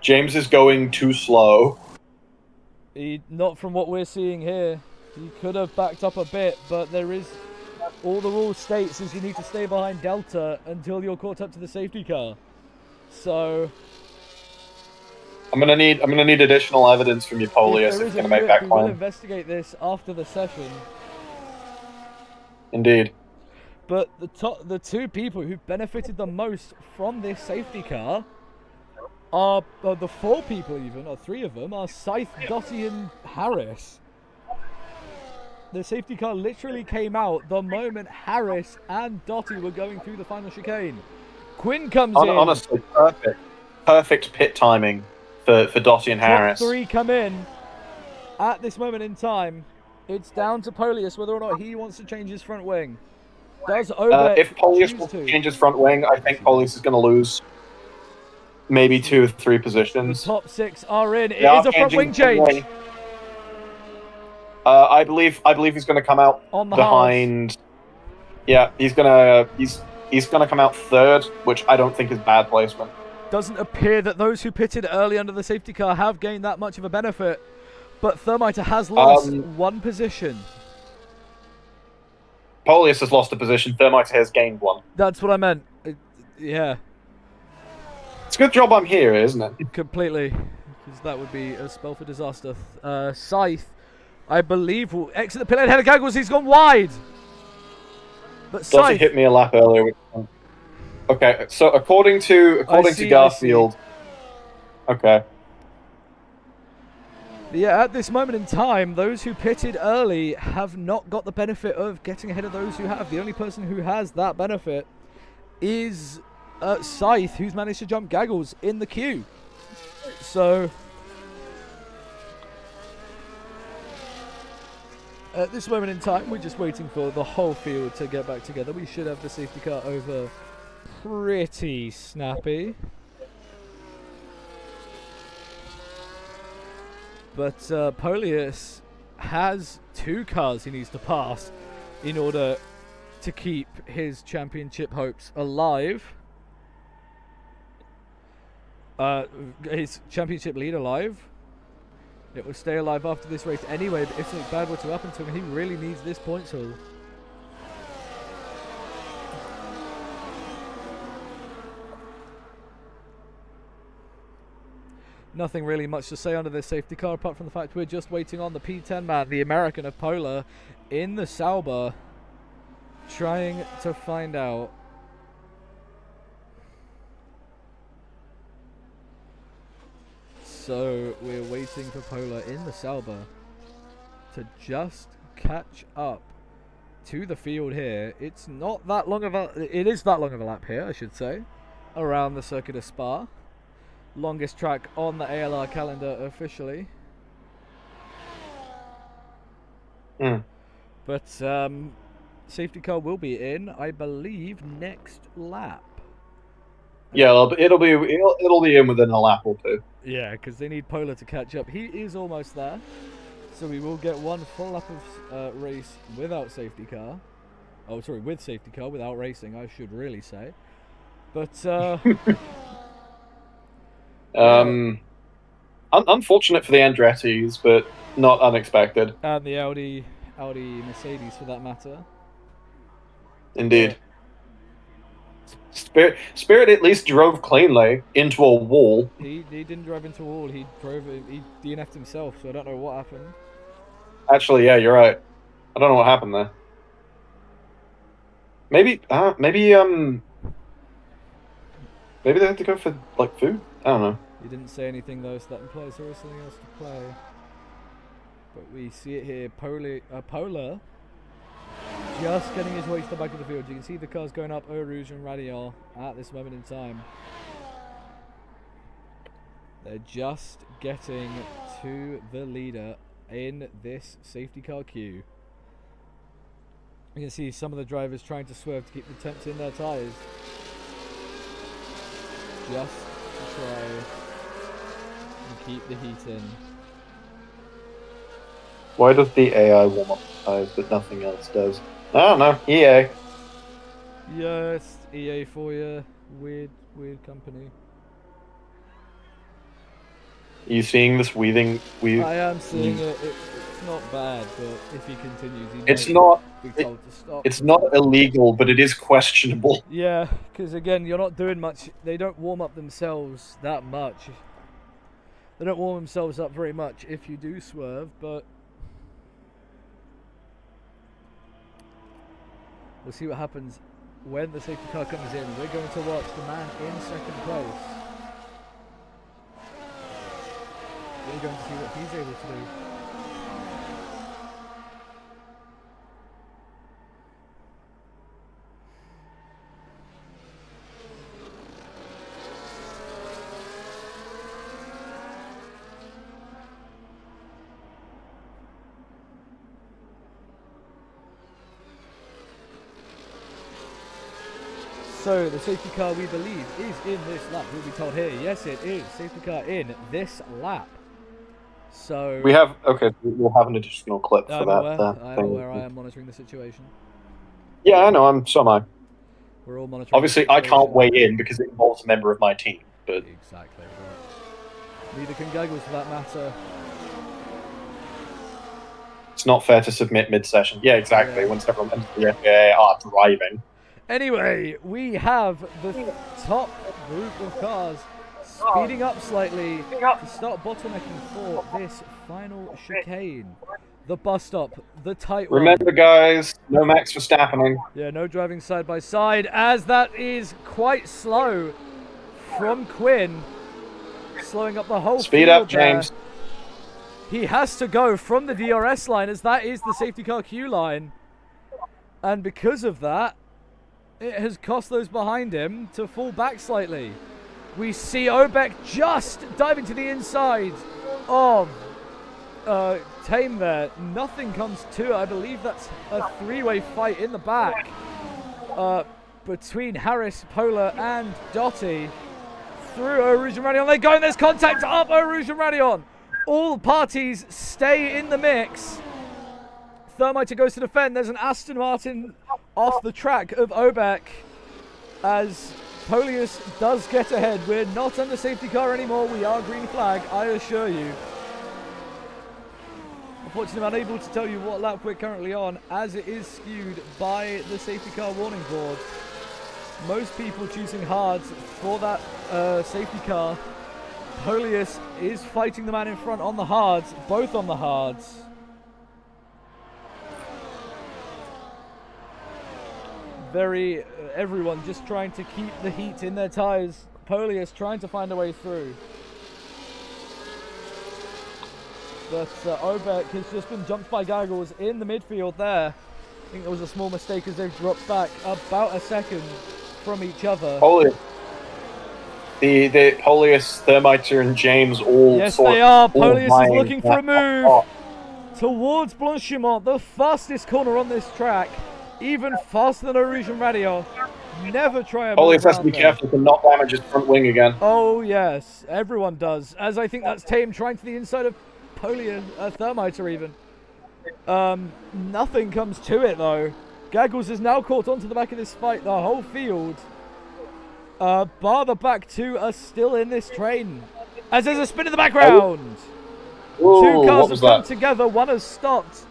[SPEAKER 2] James is going too slow.
[SPEAKER 1] Not from what we're seeing here. He could have backed up a bit, but there is. All the rules states is you need to stay behind Delta until you're caught up to the safety car. So
[SPEAKER 2] I'm gonna need additional evidence from you, Polius, if you're gonna make that
[SPEAKER 1] we
[SPEAKER 2] claim.
[SPEAKER 1] will investigate this after the session.
[SPEAKER 2] Indeed.
[SPEAKER 1] But the 2 people who benefited the most from this safety car are the 4 people even, or 3 of them, are Scythe, Dottie and Harris. The safety car literally came out the moment Harris and Dottie were going through the final chicane. Quinn comes in.
[SPEAKER 2] Honestly, perfect pit timing for Dottie and Harris.
[SPEAKER 1] Top 3 come in at this moment in time. It's down to Polius whether or not he wants to change his front wing. Does Obed
[SPEAKER 2] if Polius wants to change his front wing, I think Polius is going to lose maybe 2 or 3 positions.
[SPEAKER 1] The top 6 are in. It is a front wing change.
[SPEAKER 2] I believe he's going to come out
[SPEAKER 1] on the
[SPEAKER 2] behind.
[SPEAKER 1] Halves.
[SPEAKER 2] Yeah, he's gonna come out 3rd, which I don't think is bad placement.
[SPEAKER 1] Doesn't appear that those who pitted early under the safety car have gained that much of a benefit, but Thermiter has lost 1 position.
[SPEAKER 2] Polius has lost a position. Thermiter has gained 1.
[SPEAKER 1] That's what I meant. Yeah.
[SPEAKER 2] It's a good job I'm here, isn't it?
[SPEAKER 1] Completely, because that would be a spell for disaster. Scythe, I believe, will exit the pit lane ahead of Gaggles. He's gone wide. But Scythe
[SPEAKER 2] Dottie hit me a lap earlier. Okay, so according to Garfield. Okay.
[SPEAKER 1] Yeah, at this moment in time, those who pitted early have not got the benefit of getting ahead of those who have. The only person who has that benefit is Scythe, who's managed to jump Gaggles in the queue. So at this moment in time, we're just waiting for the whole field to get back together. We should have the safety car over pretty snappy. But Polius has 2 cars he needs to pass in order to keep his championship hopes alive. His championship lead alive. It will stay alive after this race anyway, but if something bad were to happen to him, he really needs this points haul. Nothing really much to say under this safety car, apart from the fact we're just waiting on the P10 man, the American of Polar, in the Sauber, trying to find out. So we're waiting for Polar in the Sauber to just catch up to the field here. It's not that long of a... It is that long of a lap here, I should say, around the circuit of Spa. Longest track on the ALR calendar officially. But safety car will be in, I believe, next lap.
[SPEAKER 2] Yeah, it'll be in within a lap or two.
[SPEAKER 1] Yeah, because they need Polar to catch up. He is almost there, so we will get one full lap of race without safety car. Oh, sorry, with safety car, without racing, I should really say. But
[SPEAKER 2] unfortunate for the Andrettis, but not unexpected.
[SPEAKER 1] And the Audi Mercedes, for that matter.
[SPEAKER 2] Indeed. Spirit at least drove cleanly into a wall.
[SPEAKER 1] He didn't drive into a wall. He DNF'd himself. So I don't know what happened.
[SPEAKER 2] Actually, yeah, you're right. I don't know what happened there. Maybe they had to go for like food. I don't know.
[SPEAKER 1] He didn't say anything though, so that implies there is something else to play. But we see it here. Polar just getting his way to the back of the field. You can see the cars going up Eau Rouge and Radial at this moment in time. They're just getting to the leader in this safety car queue. You can see some of the drivers trying to swerve to keep the temps in their tyres. Just to try and keep the heat in.
[SPEAKER 2] Why does the AI warm up the tyres but nothing else does? I don't know. EA.
[SPEAKER 1] Yes, EA for you. Weird company.
[SPEAKER 2] Are you seeing this weaving?
[SPEAKER 1] I am seeing it. It's not bad, but if he continues, he
[SPEAKER 2] it's
[SPEAKER 1] might
[SPEAKER 2] not.
[SPEAKER 1] be told to stop.
[SPEAKER 2] It's not illegal, but it is questionable.
[SPEAKER 1] Yeah, because again, you're not doing much. They don't warm up themselves that much. They don't warm themselves up very much if you do swerve, but we'll see what happens when the safety car comes in. We're going to watch the man in second place. We're going to see what he's able to do. So the safety car, we believe, is in this lap. We'll be told here. Yes, it is. Safety car in this lap. So
[SPEAKER 2] we have we'll have an additional clip for that.
[SPEAKER 1] I'm aware. I am monitoring the situation.
[SPEAKER 2] Yeah, I know. So am I.
[SPEAKER 1] We're all monitoring.
[SPEAKER 2] Obviously, I can't weigh in because it involves a member of my team. But
[SPEAKER 1] exactly right. Neither can Gaggles for that matter.
[SPEAKER 2] It's not fair to submit mid-session. Yeah, exactly. Yeah. When several members of the FAA are driving.
[SPEAKER 1] Anyway, we have the top group of cars speeding up slightly to start bottlenecking for this final chicane. The bus stop, the tight one.
[SPEAKER 2] Remember, guys, no Max Verstappen.
[SPEAKER 1] Yeah, no driving side by side, as that is quite slow from Quinn, slowing up the whole
[SPEAKER 2] speed up, James.
[SPEAKER 1] There. He has to go from the DRS line, as that is the safety car queue line, and because of that, it has cost those behind him to fall back slightly. We see Obeck just diving to the inside of Tame there. Nothing comes to it. I believe that's a three-way fight in the back between Harris, Polar, and Dotti through Eau Rouge and Radion. They go, and there's contact up Eau Rouge and Radion. All parties stay in the mix. Thermiter goes to defend. There's an Aston Martin off the track of Obeck as Polius does get ahead. We're not under safety car anymore. We are green flag, I assure you. Unfortunately, I'm unable to tell you what lap we're currently on, as it is skewed by the safety car warning board. Most people choosing hards for that safety car. Polius is fighting the man in front on the hards, both on the hards. Everyone just trying to keep the heat in their tyres. Polius trying to find a way through. But Obeck has just been jumped by Gaggles in the midfield there. I think it was a small mistake as they've dropped back about a second from each other.
[SPEAKER 2] Polius. The Polius, Thermiter, and James all.
[SPEAKER 1] Yes, they are. Polius is looking for a move towards Blanchimont, the fastest corner on this track, even faster than Eau Radio. Never try a
[SPEAKER 2] Polius has to be careful to not damage his front wing again.
[SPEAKER 1] Oh yes, everyone does. As I think that's Tame trying to the inside of Polius, Thermiter even. Nothing comes to it though. Gaggles is now caught onto the back of this fight. The whole field, bar the back two, are still in this train. As there's a spin in the background.
[SPEAKER 2] Ooh,
[SPEAKER 1] two cars have come together. One has stopped.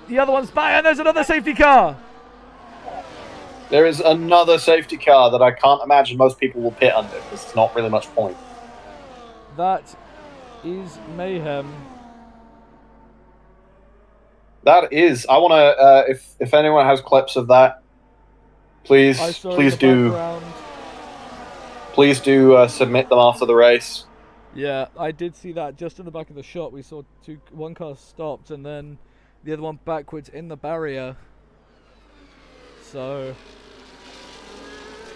[SPEAKER 1] The other one's back, and there's another safety car.
[SPEAKER 2] There is another safety car that I can't imagine most people will pit under because there's not really much point.
[SPEAKER 1] That is mayhem.
[SPEAKER 2] That is. I want to. If anyone has clips of that, please do submit them after the race.
[SPEAKER 1] Yeah, I did see that just in the back of the shot. We saw one car stopped and then the other one backwards in the barrier. So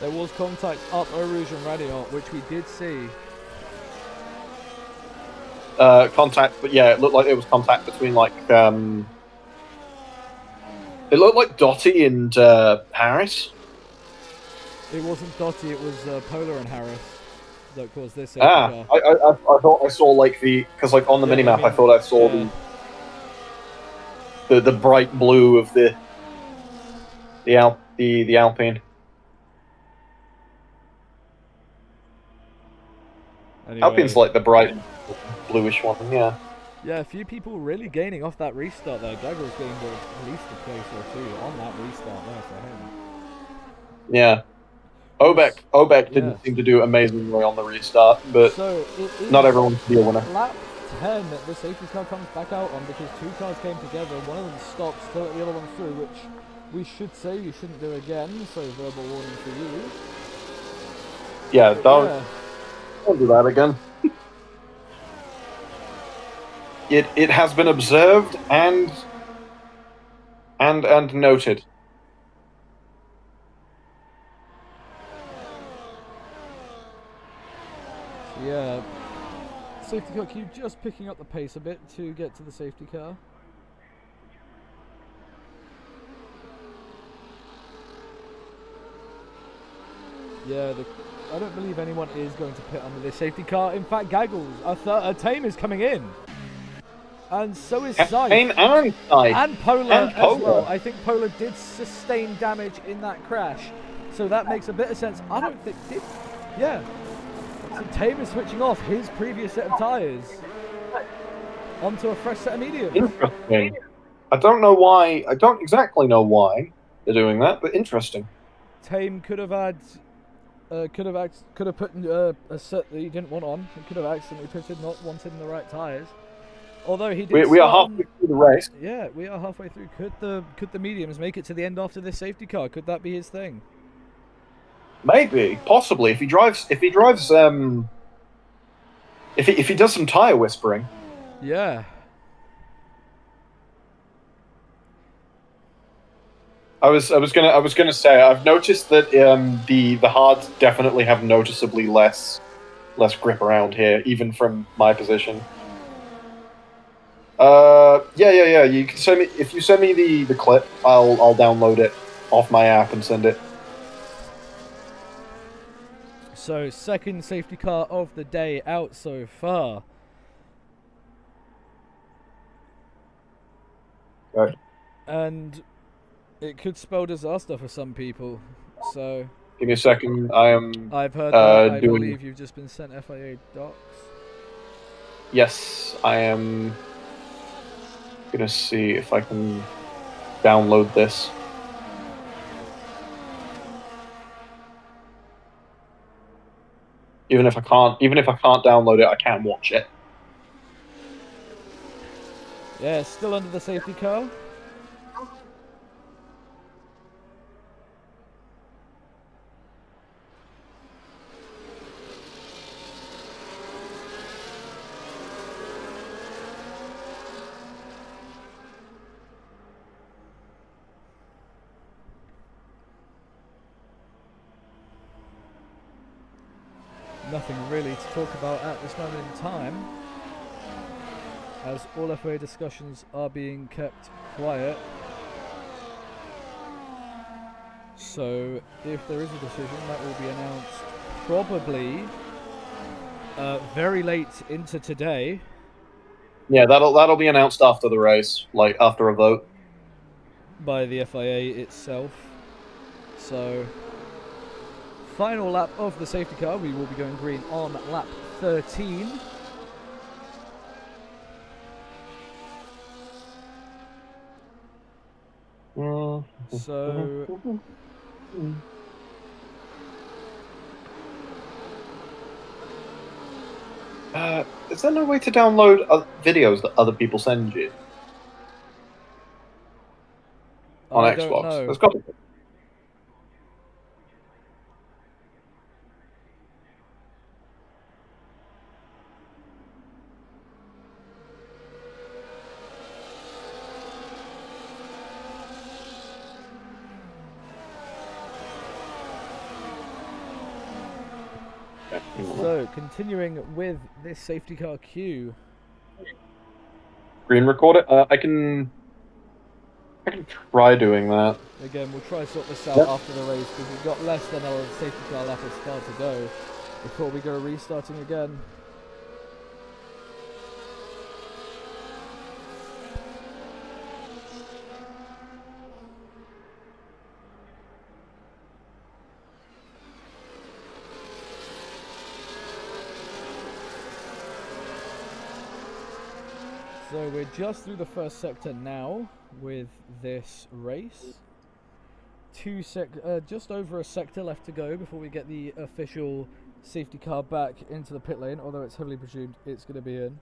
[SPEAKER 1] there was contact up Eau Rouge and Radiant, which we did see.
[SPEAKER 2] Contact, but yeah, it looked like it was contact between like it looked like Dottie and Harris.
[SPEAKER 1] It wasn't Dottie, it was Polar and Harris that caused this safety car.
[SPEAKER 2] I thought I saw like because like on the minimap I thought I saw the bright blue of the Alpine.
[SPEAKER 1] Anyway,
[SPEAKER 2] Alpine's like the bright bluish one, yeah.
[SPEAKER 1] Yeah, a few people really gaining off that restart there. Gaggles getting at least a place or two on that restart there for him.
[SPEAKER 2] Yeah. Obeck didn't seem to do amazingly on the restart, but
[SPEAKER 1] so
[SPEAKER 2] not everyone can be a winner.
[SPEAKER 1] Lap 10, the safety car comes back out on because two cars came together. One of them stopped to let the other one through, which we should say you shouldn't do again, so verbal warning for you.
[SPEAKER 2] Yeah, don't do that again. It has been observed and noted.
[SPEAKER 1] Yeah, safety car queue just picking up the pace a bit to get to the safety car. Yeah, I don't believe anyone is going to pit under this safety car. In fact, Gaggles, a Tame is coming in. And so is Scythe.
[SPEAKER 2] Tame and Scythe.
[SPEAKER 1] And Polar as well. I think Polar did sustain damage in that crash. So that makes a bit of sense. I don't think... Yeah. So Tame is switching off his previous set of tyres onto a fresh set of mediums.
[SPEAKER 2] Interesting. I don't know why. I don't exactly know why they're doing that, but interesting.
[SPEAKER 1] Tame could have had... could have put a set that he didn't want on. He could have accidentally pitted not wanting the right tyres. Although he did.
[SPEAKER 2] We are halfway through the race.
[SPEAKER 1] Yeah, we are halfway through. Could the mediums make it to the end after this safety car? Could that be his thing?
[SPEAKER 2] Maybe, possibly. If he does some tire whispering.
[SPEAKER 1] Yeah.
[SPEAKER 2] I was gonna say I've noticed that the hards definitely have noticeably less grip around here, even from my position. Yeah. You can send me if you send me the clip, I'll download it off my app and send it.
[SPEAKER 1] So second safety car of the day out so far.
[SPEAKER 2] Okay.
[SPEAKER 1] and it could spell disaster for some people. So
[SPEAKER 2] Give me a second. I am
[SPEAKER 1] I've heard that. I
[SPEAKER 2] doing.
[SPEAKER 1] believe you've just been sent FIA docs.
[SPEAKER 2] Yes, I am gonna see if I can download this. Even if I can't download it, I can watch it.
[SPEAKER 1] Yeah, still under the safety car. Nothing really to talk about at this moment in time, as all FIA discussions are being kept quiet. So if there is a decision, that will be announced probably very late into today.
[SPEAKER 2] Yeah, that'll be announced after the race, like after a vote.
[SPEAKER 1] By the FIA itself. So final lap of the safety car, we will be going green on lap 13. So
[SPEAKER 2] is there no way to download videos that other people send you on
[SPEAKER 1] I
[SPEAKER 2] Xbox?
[SPEAKER 1] don't know.
[SPEAKER 2] There's got to be.
[SPEAKER 1] So continuing with this safety car queue.
[SPEAKER 2] Screen record it. I can try doing that.
[SPEAKER 1] Again, we'll try to sort this out after the race because we've got less than our safety car lap of start to go before we go restarting again. So we're just through the first sector now with this race. Just over a sector left to go before we get the official safety car back into the pit lane, although it's heavily presumed it's going to be in.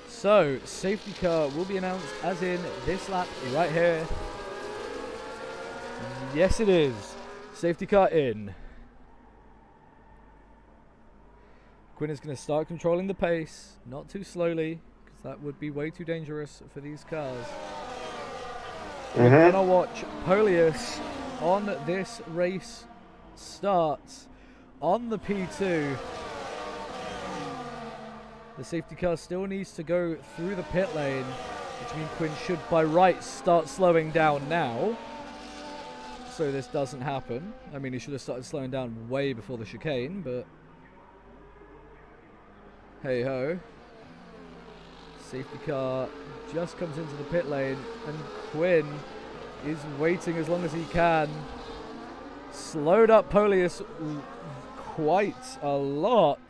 [SPEAKER 1] So, safety car will be announced as in this lap right here. Yes, it is. Safety car in. Quinn is going to start controlling the pace, not too slowly, because that would be way too dangerous for these cars. We're going to watch Polius on this race start on the P2. The safety car still needs to go through the pit lane, which means Quinn should, by rights, start slowing down now. So this doesn't happen. I mean, he should have started slowing down way before the chicane, but hey ho. Safety car just comes into the pit lane, and Quinn is waiting as long as he can. Slowed up Polius quite a lot.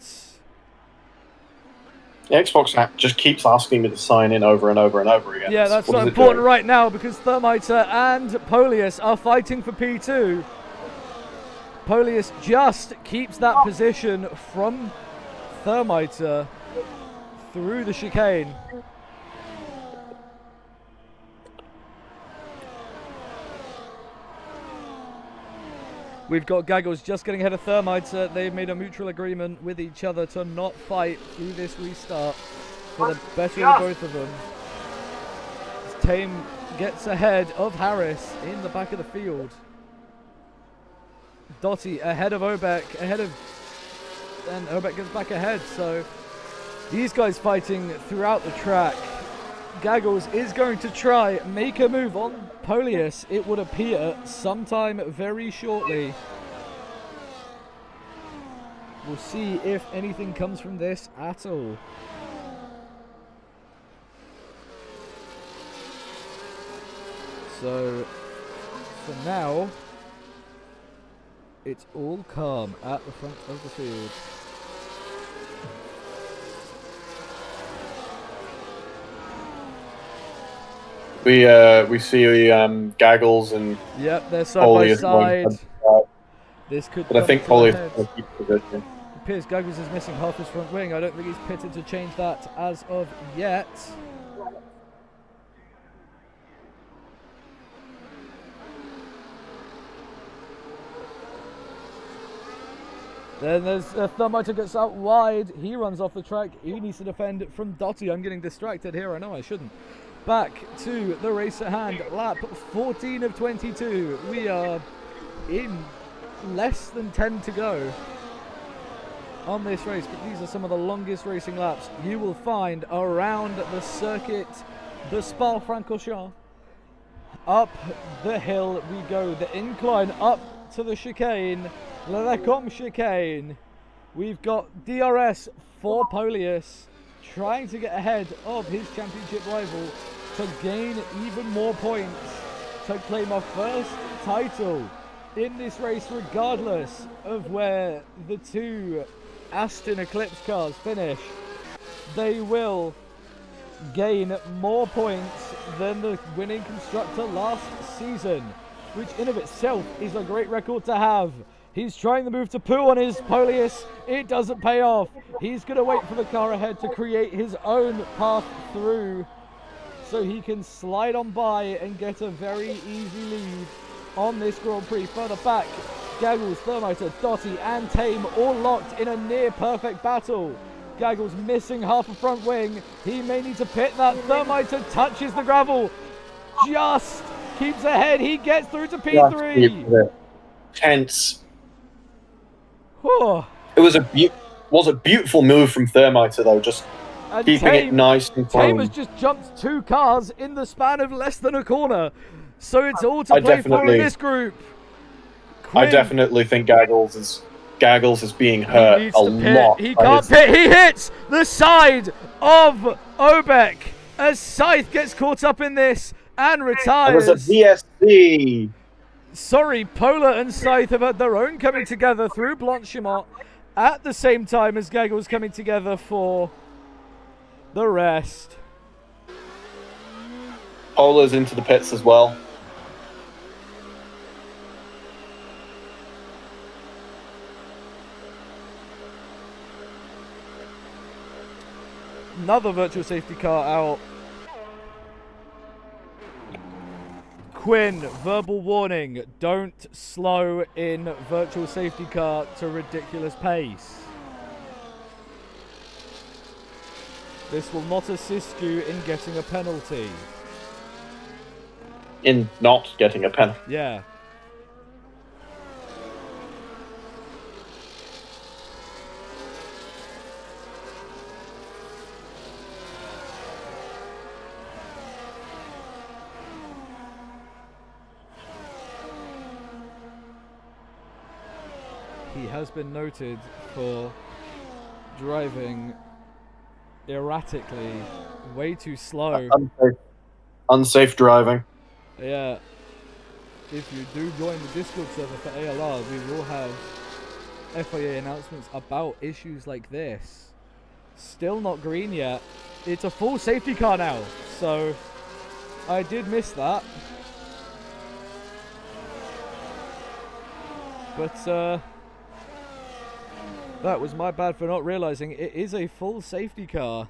[SPEAKER 2] The Xbox app just keeps asking me to sign in over and over and over again.
[SPEAKER 1] Yeah, that's not important right now because Thermiter and Polius are fighting for P2. Polius just keeps that position from Thermiter through the chicane. We've got Gaggles just getting ahead of Thermiter. They've made a mutual agreement with each other to not fight through this restart for the better of both of them. Tame gets ahead of Harris in the back of the field. Dottie ahead of Obeck, and Obeck gets back ahead. So these guys fighting throughout the track. Gaggles is going to try make a move on Polius, it would appear, sometime very shortly. We'll see if anything comes from this at all. So, for now, it's all calm at the front of the field.
[SPEAKER 2] We see Gaggles and
[SPEAKER 1] yep, they're side by side. This could.
[SPEAKER 2] But I think Polius is going to keep position.
[SPEAKER 1] It appears Gaggles is missing half his front wing. I don't think he's pitted to change that as of yet. Then there's Thermite gets out wide. He runs off the track. He needs to defend from Dottie. I'm getting distracted here. I know I shouldn't. Back to the race at hand. Lap 14 of 22. We are in less than 10 to go on this race, but these are some of the longest racing laps you will find around the circuit, the Spa-Francorchamps. Up the hill we go, the incline up to the chicane, La Lecombe chicane. We've got DRS for Polius trying to get ahead of his championship rival to gain even more points to claim our first title in this race, regardless of where the two Aston Eclipse cars finish. They will gain more points than the winning constructor last season, which in of itself is a great record to have. He's trying the move to poo on his Polius. It doesn't pay off. He's going to wait for the car ahead to create his own path through so he can slide on by and get a very easy lead on this Grand Prix. Further back, Gaggles, Thermiter, Dottie and Tame all locked in a near perfect battle. Gaggles missing half a front wing. He may need to pit that. Thermiter touches the gravel. Just keeps ahead. He gets through to P3.
[SPEAKER 2] Tense.
[SPEAKER 1] Whew.
[SPEAKER 2] It was a beautiful move from Thermiter though, just
[SPEAKER 1] And
[SPEAKER 2] keeping it nice and firm.
[SPEAKER 1] Tame has just jumped two cars in the span of less than a corner. So it's all to play for in this group.
[SPEAKER 2] I definitely think Gaggles is being hurt a lot.
[SPEAKER 1] He can't pit. He hits the side of Obeck as Scythe gets caught up in this and retires.
[SPEAKER 2] There's a VSC.
[SPEAKER 1] Sorry, Polar and Scythe have had their own coming together through Blanchimont at the same time as Gaggles coming together for the rest.
[SPEAKER 2] Polar's into the pits as well.
[SPEAKER 1] Another virtual safety car out. Quinn, verbal warning, don't slow in virtual safety car to ridiculous pace. This will not assist you in getting a penalty.
[SPEAKER 2] In not getting a penalty.
[SPEAKER 1] Yeah. He has been noted for driving erratically, way too slow.
[SPEAKER 2] Unsafe driving.
[SPEAKER 1] Yeah. If you do join the Discord server for ALR, we will have FIA announcements about issues like this. Still not green yet. It's a full safety car now, so I did miss that. But that was my bad for not realizing it is a full safety car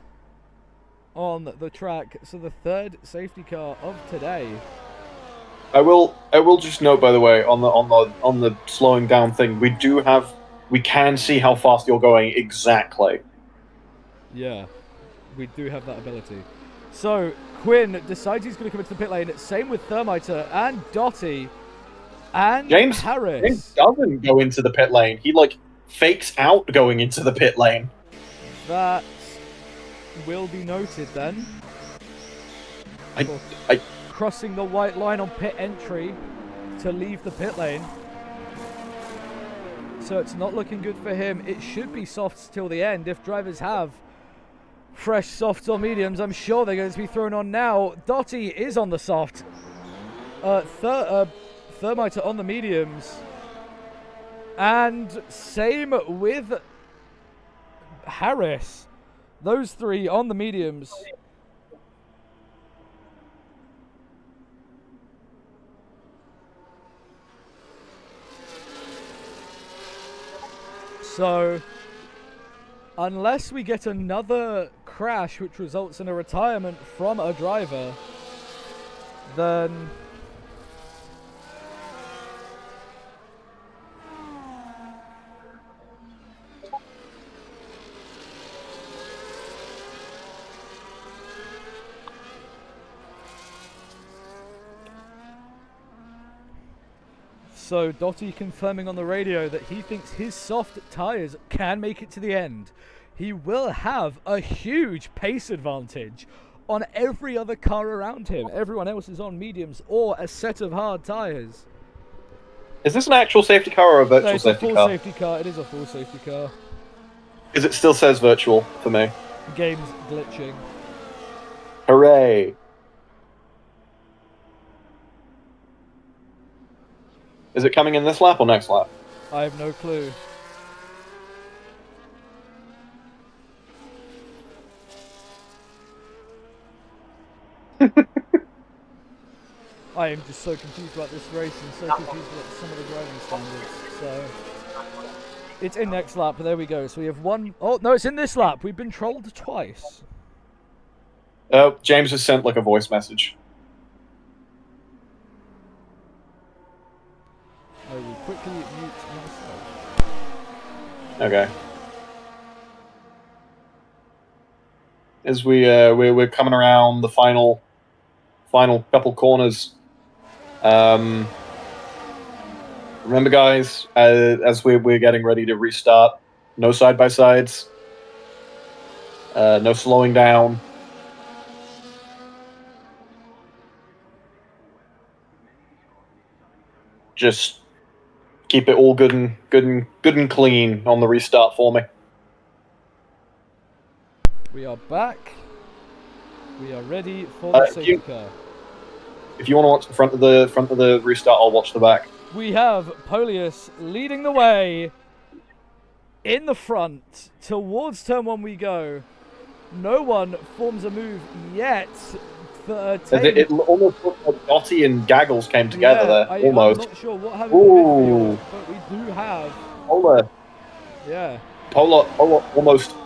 [SPEAKER 1] on the track. So the third safety car of today.
[SPEAKER 2] I will just note, by the way, on the slowing down thing, we can see how fast you're going exactly.
[SPEAKER 1] Yeah, we do have that ability. So Quinn decides he's going to come into the pit lane. Same with Thermiter and Dottie and
[SPEAKER 2] James
[SPEAKER 1] Harris.
[SPEAKER 2] doesn't go into the pit lane. He like fakes out going into the pit lane.
[SPEAKER 1] That will be noted then.
[SPEAKER 2] I
[SPEAKER 1] Crossing the white line on pit entry to leave the pit lane. So it's not looking good for him. It should be softs till the end. If drivers have fresh softs or mediums, I'm sure they're going to be thrown on now. Dottie is on the soft. Thermiter on the mediums. And same with Harris. Those three on the mediums. So, unless we get another crash which results in a retirement from a driver, then So Dottie confirming on the radio that he thinks his soft tyres can make it to the end. He will have a huge pace advantage on every other car around him. Everyone else is on mediums or a set of hard tyres.
[SPEAKER 2] Is this an actual safety car or a virtual
[SPEAKER 1] It's
[SPEAKER 2] safety
[SPEAKER 1] a full
[SPEAKER 2] car?
[SPEAKER 1] safety car. It is a full safety car.
[SPEAKER 2] Because it still says virtual for me.
[SPEAKER 1] Game's glitching.
[SPEAKER 2] Hooray! Is it coming in this lap or next lap?
[SPEAKER 1] I have no clue. I am just so confused about this race and so confused about some of the driving standards. So it's in next lap, but there we go. So we have one. Oh no, it's in this lap. We've been trolled twice.
[SPEAKER 2] Oh, James has sent like a voice message.
[SPEAKER 1] I will quickly mute myself.
[SPEAKER 2] Okay. As we're coming around the final couple corners. Remember, guys, as we're getting ready to restart, no side by sides, no slowing down. Just keep it all good and clean on the restart for me.
[SPEAKER 1] We are back. We are ready for the safety car.
[SPEAKER 2] If you want to watch the front of the restart, I'll watch the back.
[SPEAKER 1] We have Polius leading the way in the front. Towards turn one we go. No one forms a move yet.
[SPEAKER 2] It almost looked like Dottie and Gaggles came together there. Almost.
[SPEAKER 1] I'm not sure what happened in midfield, but we do have
[SPEAKER 2] Polar.
[SPEAKER 1] Yeah.
[SPEAKER 2] Polar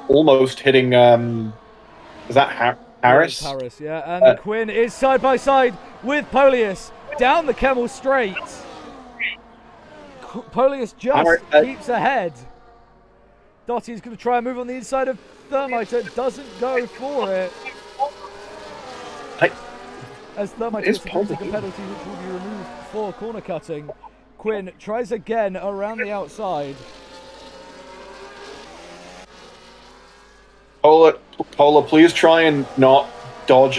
[SPEAKER 2] almost hitting. Is that Harris?
[SPEAKER 1] Yeah, Harris, yeah. And Quinn is side by side with Polius down the Kemmel straight. Polius just keeps ahead. Dottie's going to try and move on the inside of Thermiter. Doesn't go for it. As Thermiter is a penalty which will be removed for corner cutting. Quinn tries again around the outside.
[SPEAKER 2] Polar, please try and not dodge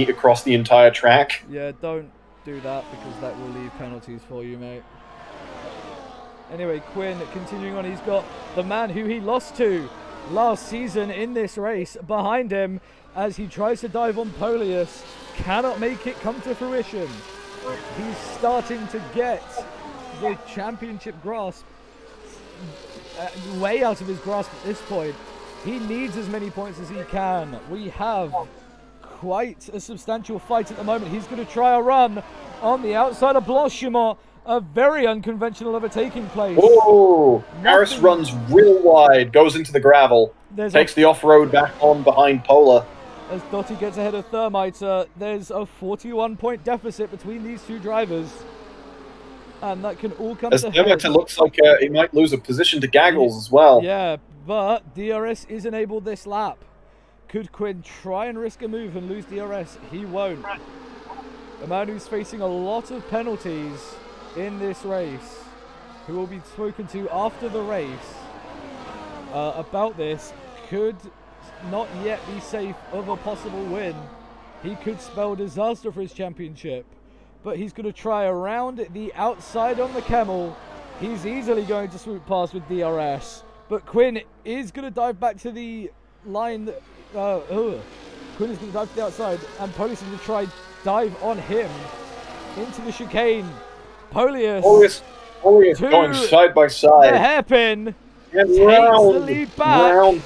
[SPEAKER 2] across the entire track.
[SPEAKER 1] Yeah, don't do that because that will leave penalties for you, mate. Anyway, Quinn continuing on. He's got the man who he lost to last season in this race behind him as he tries to dive on Polius. Cannot make it come to fruition. He's starting to get the championship grasp way out of his grasp at this point. He needs as many points as he can. We have quite a substantial fight at the moment. He's going to try a run on the outside of Blanchimont. A very unconventional overtaking place.
[SPEAKER 2] Oh, Harris runs real wide, goes into the gravel, takes the off-road back on behind Polar.
[SPEAKER 1] As Dottie gets ahead of Thermiter, there's a 41-point deficit between these two drivers. And that can all come to head.
[SPEAKER 2] Thermiter looks like he might lose a position to Gaggles as well.
[SPEAKER 1] Yeah, but DRS is enabled this lap. Could Quinn try and risk a move and lose DRS? He won't. A man who's facing a lot of penalties in this race, who will be spoken to after the race about this, could not yet be safe of a possible win. He could spell disaster for his championship, but he's going to try around the outside on the Camel. He's easily going to swoop past with DRS, but Quinn is going to dive back to the line. Quinn is going to dive to the outside, and Polius is going to try dive on him into the chicane. Polius
[SPEAKER 2] going side by side.
[SPEAKER 1] The hairpin
[SPEAKER 2] And
[SPEAKER 1] takes the lead back.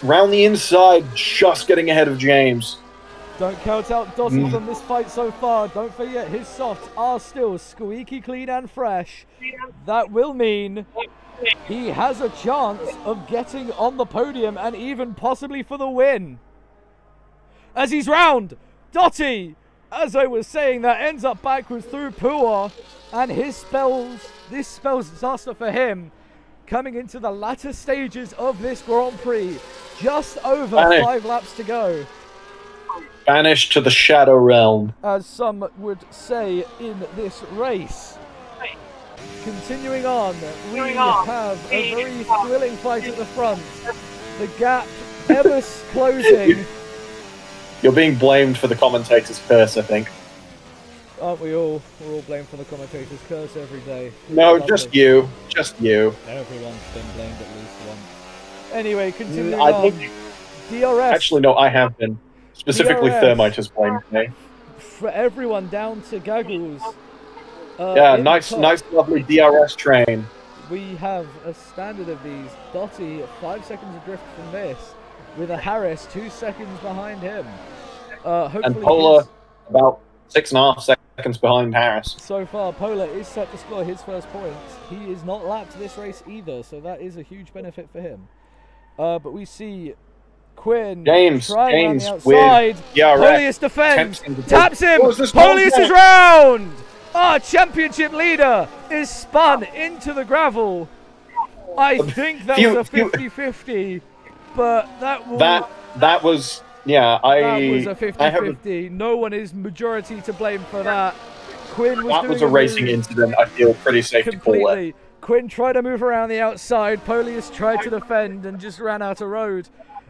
[SPEAKER 2] Round the inside, just getting ahead of James.
[SPEAKER 1] Don't count out Dotty from this fight so far. Don't forget, his softs are still squeaky clean and fresh. That will mean he has a chance of getting on the podium and even possibly for the win. As he's round, Dotty, as I was saying, that ends up backwards through Pua, and this spells disaster for him. Coming into the latter stages of this Grand Prix, just over 5 laps to go.
[SPEAKER 2] Banished to the Shadow Realm,
[SPEAKER 1] as some would say in this race. Continuing on, we have a very thrilling fight at the front. The gap ever closing.
[SPEAKER 2] You're being blamed for the commentator's curse, I think.
[SPEAKER 1] Aren't we all? We're all blamed for the commentator's curse every day.
[SPEAKER 2] No, just you. Just you.
[SPEAKER 1] Everyone's been blamed at least once. Anyway, continuing
[SPEAKER 2] I
[SPEAKER 1] on.
[SPEAKER 2] think
[SPEAKER 1] DRS.
[SPEAKER 2] Actually, no, I have been. Specifically,
[SPEAKER 1] DRS.
[SPEAKER 2] Thermite has blamed me.
[SPEAKER 1] For everyone down to Gaggles.
[SPEAKER 2] Yeah, nice, lovely DRS train.
[SPEAKER 1] We have a standard of these. Dotty, 5 seconds adrift from this, with a Harris 2 seconds behind him.
[SPEAKER 2] And Polar about 6.5 seconds behind Harris.
[SPEAKER 1] So far, Polar is set to score his first points. He is not lapped this race either, so that is a huge benefit for him. But we see Quinn trying on the outside. Polius defends, taps him. Polius is round. Our championship leader is spun into the gravel. I think that's a 50-50, but that was yeah. That was a 50-50. No one is majority to blame for that. Quinn was
[SPEAKER 2] that was a racing incident. I feel pretty safe to call it.
[SPEAKER 1] Quinn tried to move around the outside. Polius tried to defend and just ran out of road.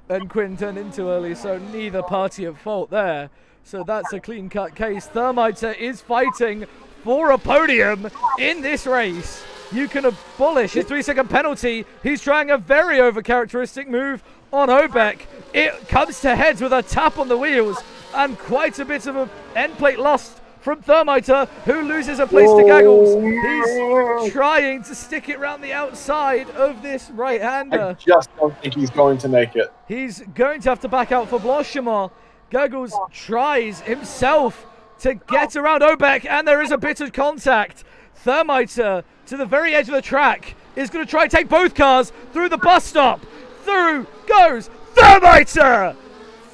[SPEAKER 1] And Quinn turned in too early, so neither party at fault there. So that's a clean-cut case. Thermiter is fighting for a podium in this race. You can abolish his 3-second penalty. He's trying a very over-characteristic move on Obek. It comes to heads with a tap on the wheels and quite a bit of an end plate lost from Thermiter, who loses a place to Gaggles. He's trying to stick it round the outside of this right-hander.
[SPEAKER 2] I just don't think he's going to make it.
[SPEAKER 1] He's going to have to back out for Blanchimont. Gaggles tries himself to get around Obek, and there is a bit of contact. Thermiter, to the very edge of the track, is going to try and take both cars through the bus stop. Through goes Thermiter,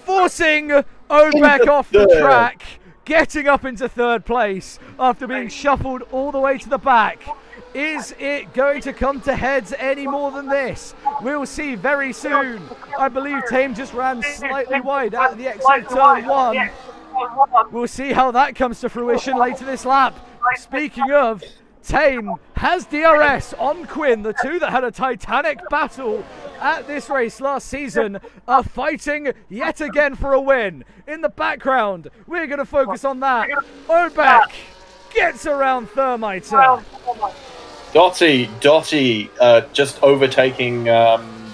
[SPEAKER 1] forcing Obek off the track. Getting up into third place after being shuffled all the way to the back. Is it going to come to heads any more than this? We'll see very soon. I believe Tame just ran slightly wide at the exit of turn 1. We'll see how that comes to fruition later this lap. Speaking of, Tame has DRS on Quinn. The two that had a titanic battle at this race last season are fighting yet again for a win. In the background, we're going to focus on that. Obek gets around Thermiter.
[SPEAKER 2] Dotty, just overtaking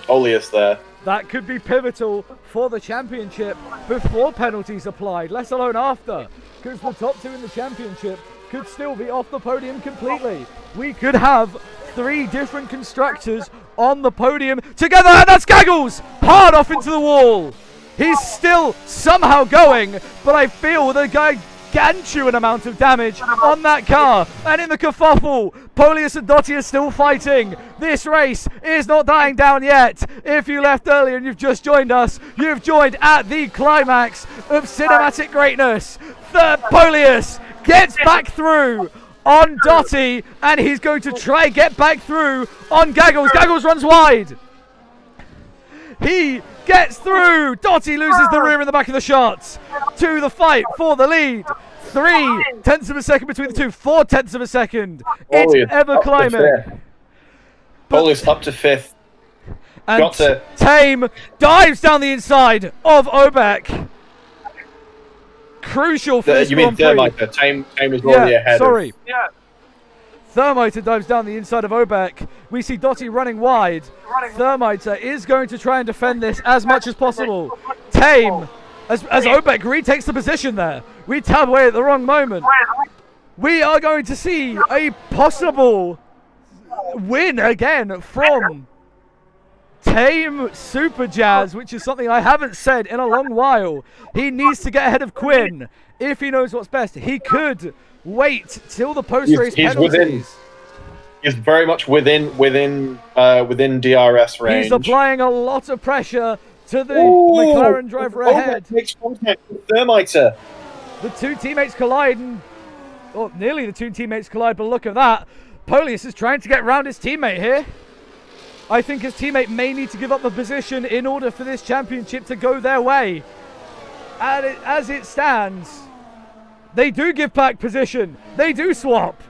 [SPEAKER 2] Polius there.
[SPEAKER 1] That could be pivotal for the championship before penalties applied, let alone after, because the top two in the championship could still be off the podium completely. We could have 3 different constructors on the podium together, and that's Gaggles! Hard off into the wall! He's still somehow going, but I feel the gargantuan amount of damage on that car. And in the kerfuffle, Polius and Dotty are still fighting. This race is not dying down yet. If you left earlier and you've just joined us, you've joined at the climax of cinematic greatness. Polius gets back through on Dotty, and he's going to try and get back through on Gaggles. Gaggles runs wide. He gets through. Dottie loses the rear in the back of the shot. To the fight for the lead. 3/10 of a second between the two. 4/10 of a second. It's ever climbing.
[SPEAKER 2] Polius up to 5th.
[SPEAKER 1] And Tame dives down the inside of Obek. Crucial for this
[SPEAKER 2] You mean Thermiter? Tame is already ahead.
[SPEAKER 1] Sorry. Thermiter dives down the inside of Obek. We see Dottie running wide. Thermiter is going to try and defend this as much as possible. Tame, as Obek retakes the position there. We tab away at the wrong moment. We are going to see a possible win again from Tame Super Jazz, which is something I haven't said in a long while. He needs to get ahead of Quinn if he knows what's best. He could wait till the post-race penalties.
[SPEAKER 2] He's very much within DRS range.
[SPEAKER 1] He's applying a lot of pressure to the McLaren driver ahead.
[SPEAKER 2] Makes contact with Thermiter.
[SPEAKER 1] The two teammates collide, nearly the two teammates collide, but look at that. Polius is trying to get round his teammate here. I think his teammate may need to give up the position in order for this championship to go their way. And as it stands, they do give back position. They do swap.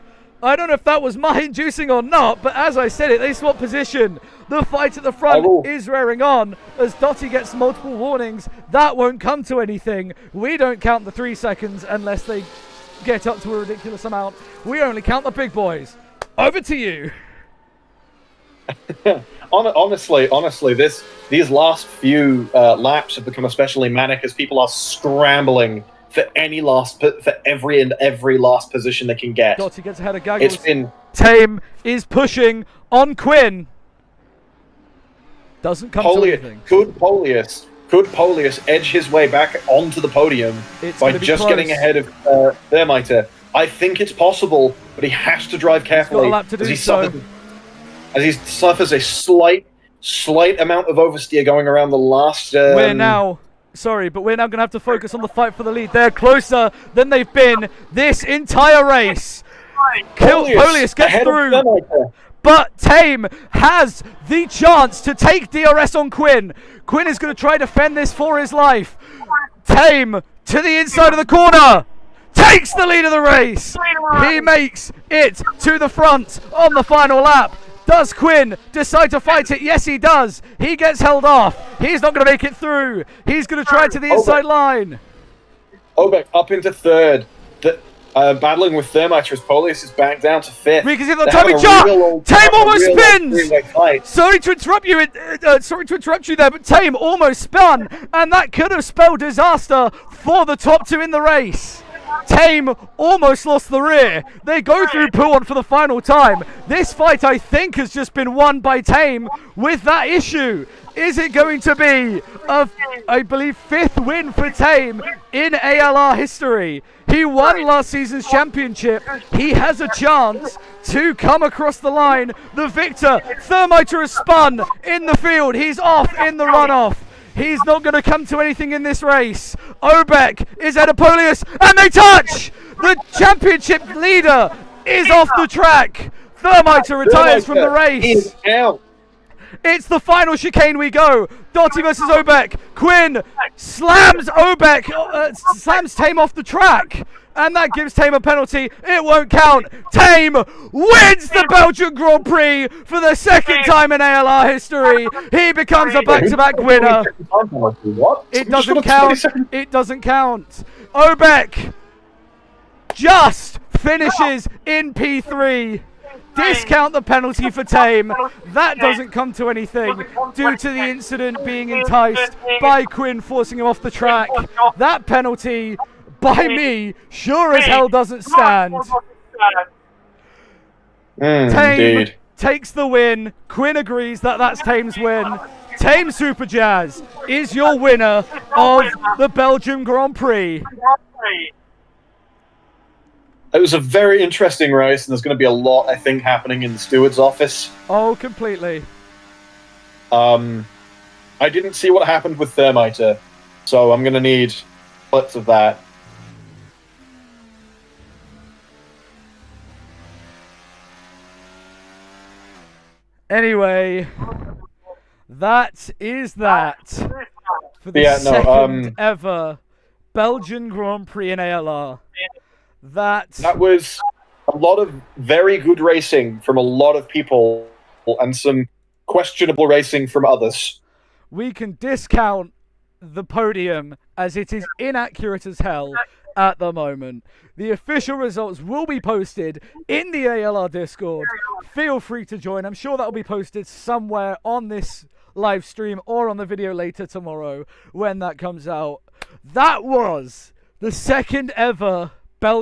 [SPEAKER 1] I don't know if that was mind-inducing or not, but as I said it, they swap position. The fight at the front is rearing on as Dottie gets multiple warnings. That won't come to anything. We don't count the 3 seconds unless they get up to a ridiculous amount. We only count the big boys. Over to you.
[SPEAKER 2] Honestly, these last few laps have become especially manic as people are scrambling for every last position they can get.
[SPEAKER 1] Dottie gets ahead of Gaggles. Tame is pushing on Quinn. Doesn't come to anything.
[SPEAKER 2] Could Polius edge his way back onto the podium by just getting ahead of Thermiter? I think it's possible, but he has to drive carefully.
[SPEAKER 1] He's got a lap to do so.
[SPEAKER 2] As he suffers a slight amount of oversteer going around the last...
[SPEAKER 1] We're now going to have to focus on the fight for the lead. They're closer than they've been this entire race. Polius gets through, but Tame has the chance to take DRS on Quinn. Quinn is going to try to fend this for his life. Tame to the inside of the corner. Takes the lead of the race. He makes it to the front on the final lap. Does Quinn decide to fight it? Yes, he does. He gets held off. He's not going to make it through. He's going to try to the inside line.
[SPEAKER 2] Obek up into 3rd. Battling with Thermiter as Polius is back down to 5th.
[SPEAKER 1] We can see the Tommy Jump. Tame almost spins. Sorry to interrupt you there, but Tame almost spun, and that could have spelled disaster for the top two in the race. Tame almost lost the rear. They go through Pouon for the final time. This fight, I think, has just been won by Tame with that issue. Is it going to be I believe, 5th win for Tame in ALR history? He won last season's championship. He has a chance to come across the line. The victor, Thermiter, has spun in the field. He's off in the runoff. He's not going to come to anything in this race. Obek is at Polius, and they touch! The championship leader is off the track. Thermiter retires from the race. It's the final chicane we go. Dottie versus Obek. Quinn slams slams Tame off the track. And that gives Tame a penalty. It won't count. Tame wins the Belgian Grand Prix for the 2nd time in ALR history. He becomes a back-to-back winner. It doesn't count. It doesn't count. Obek just finishes in P3. Discount the penalty for Tame. That doesn't come to anything due to the incident being enticed by Quinn forcing him off the track. That penalty, by me, sure as hell doesn't stand. Tame takes the win. Quinn agrees that that's Tame's win. Tame Super Jazz is your winner of the Belgium Grand Prix.
[SPEAKER 2] It was a very interesting race, and there's going to be a lot, I think, happening in the steward's office.
[SPEAKER 1] Oh, completely.
[SPEAKER 2] I didn't see what happened with Thermiter, so I'm going to need clips of that.
[SPEAKER 1] Anyway, that is that. for the
[SPEAKER 2] Yeah, no,
[SPEAKER 1] second ever Belgian Grand Prix in ALR.
[SPEAKER 2] that was a lot of very good racing from a lot of people and some questionable racing from others.
[SPEAKER 1] We can discount the podium as it is inaccurate as hell at the moment. The official results will be posted in the ALR Discord. Feel free to join. I'm sure that will be posted somewhere on this live stream or on the video later tomorrow when that comes out. That was the second ever Belgian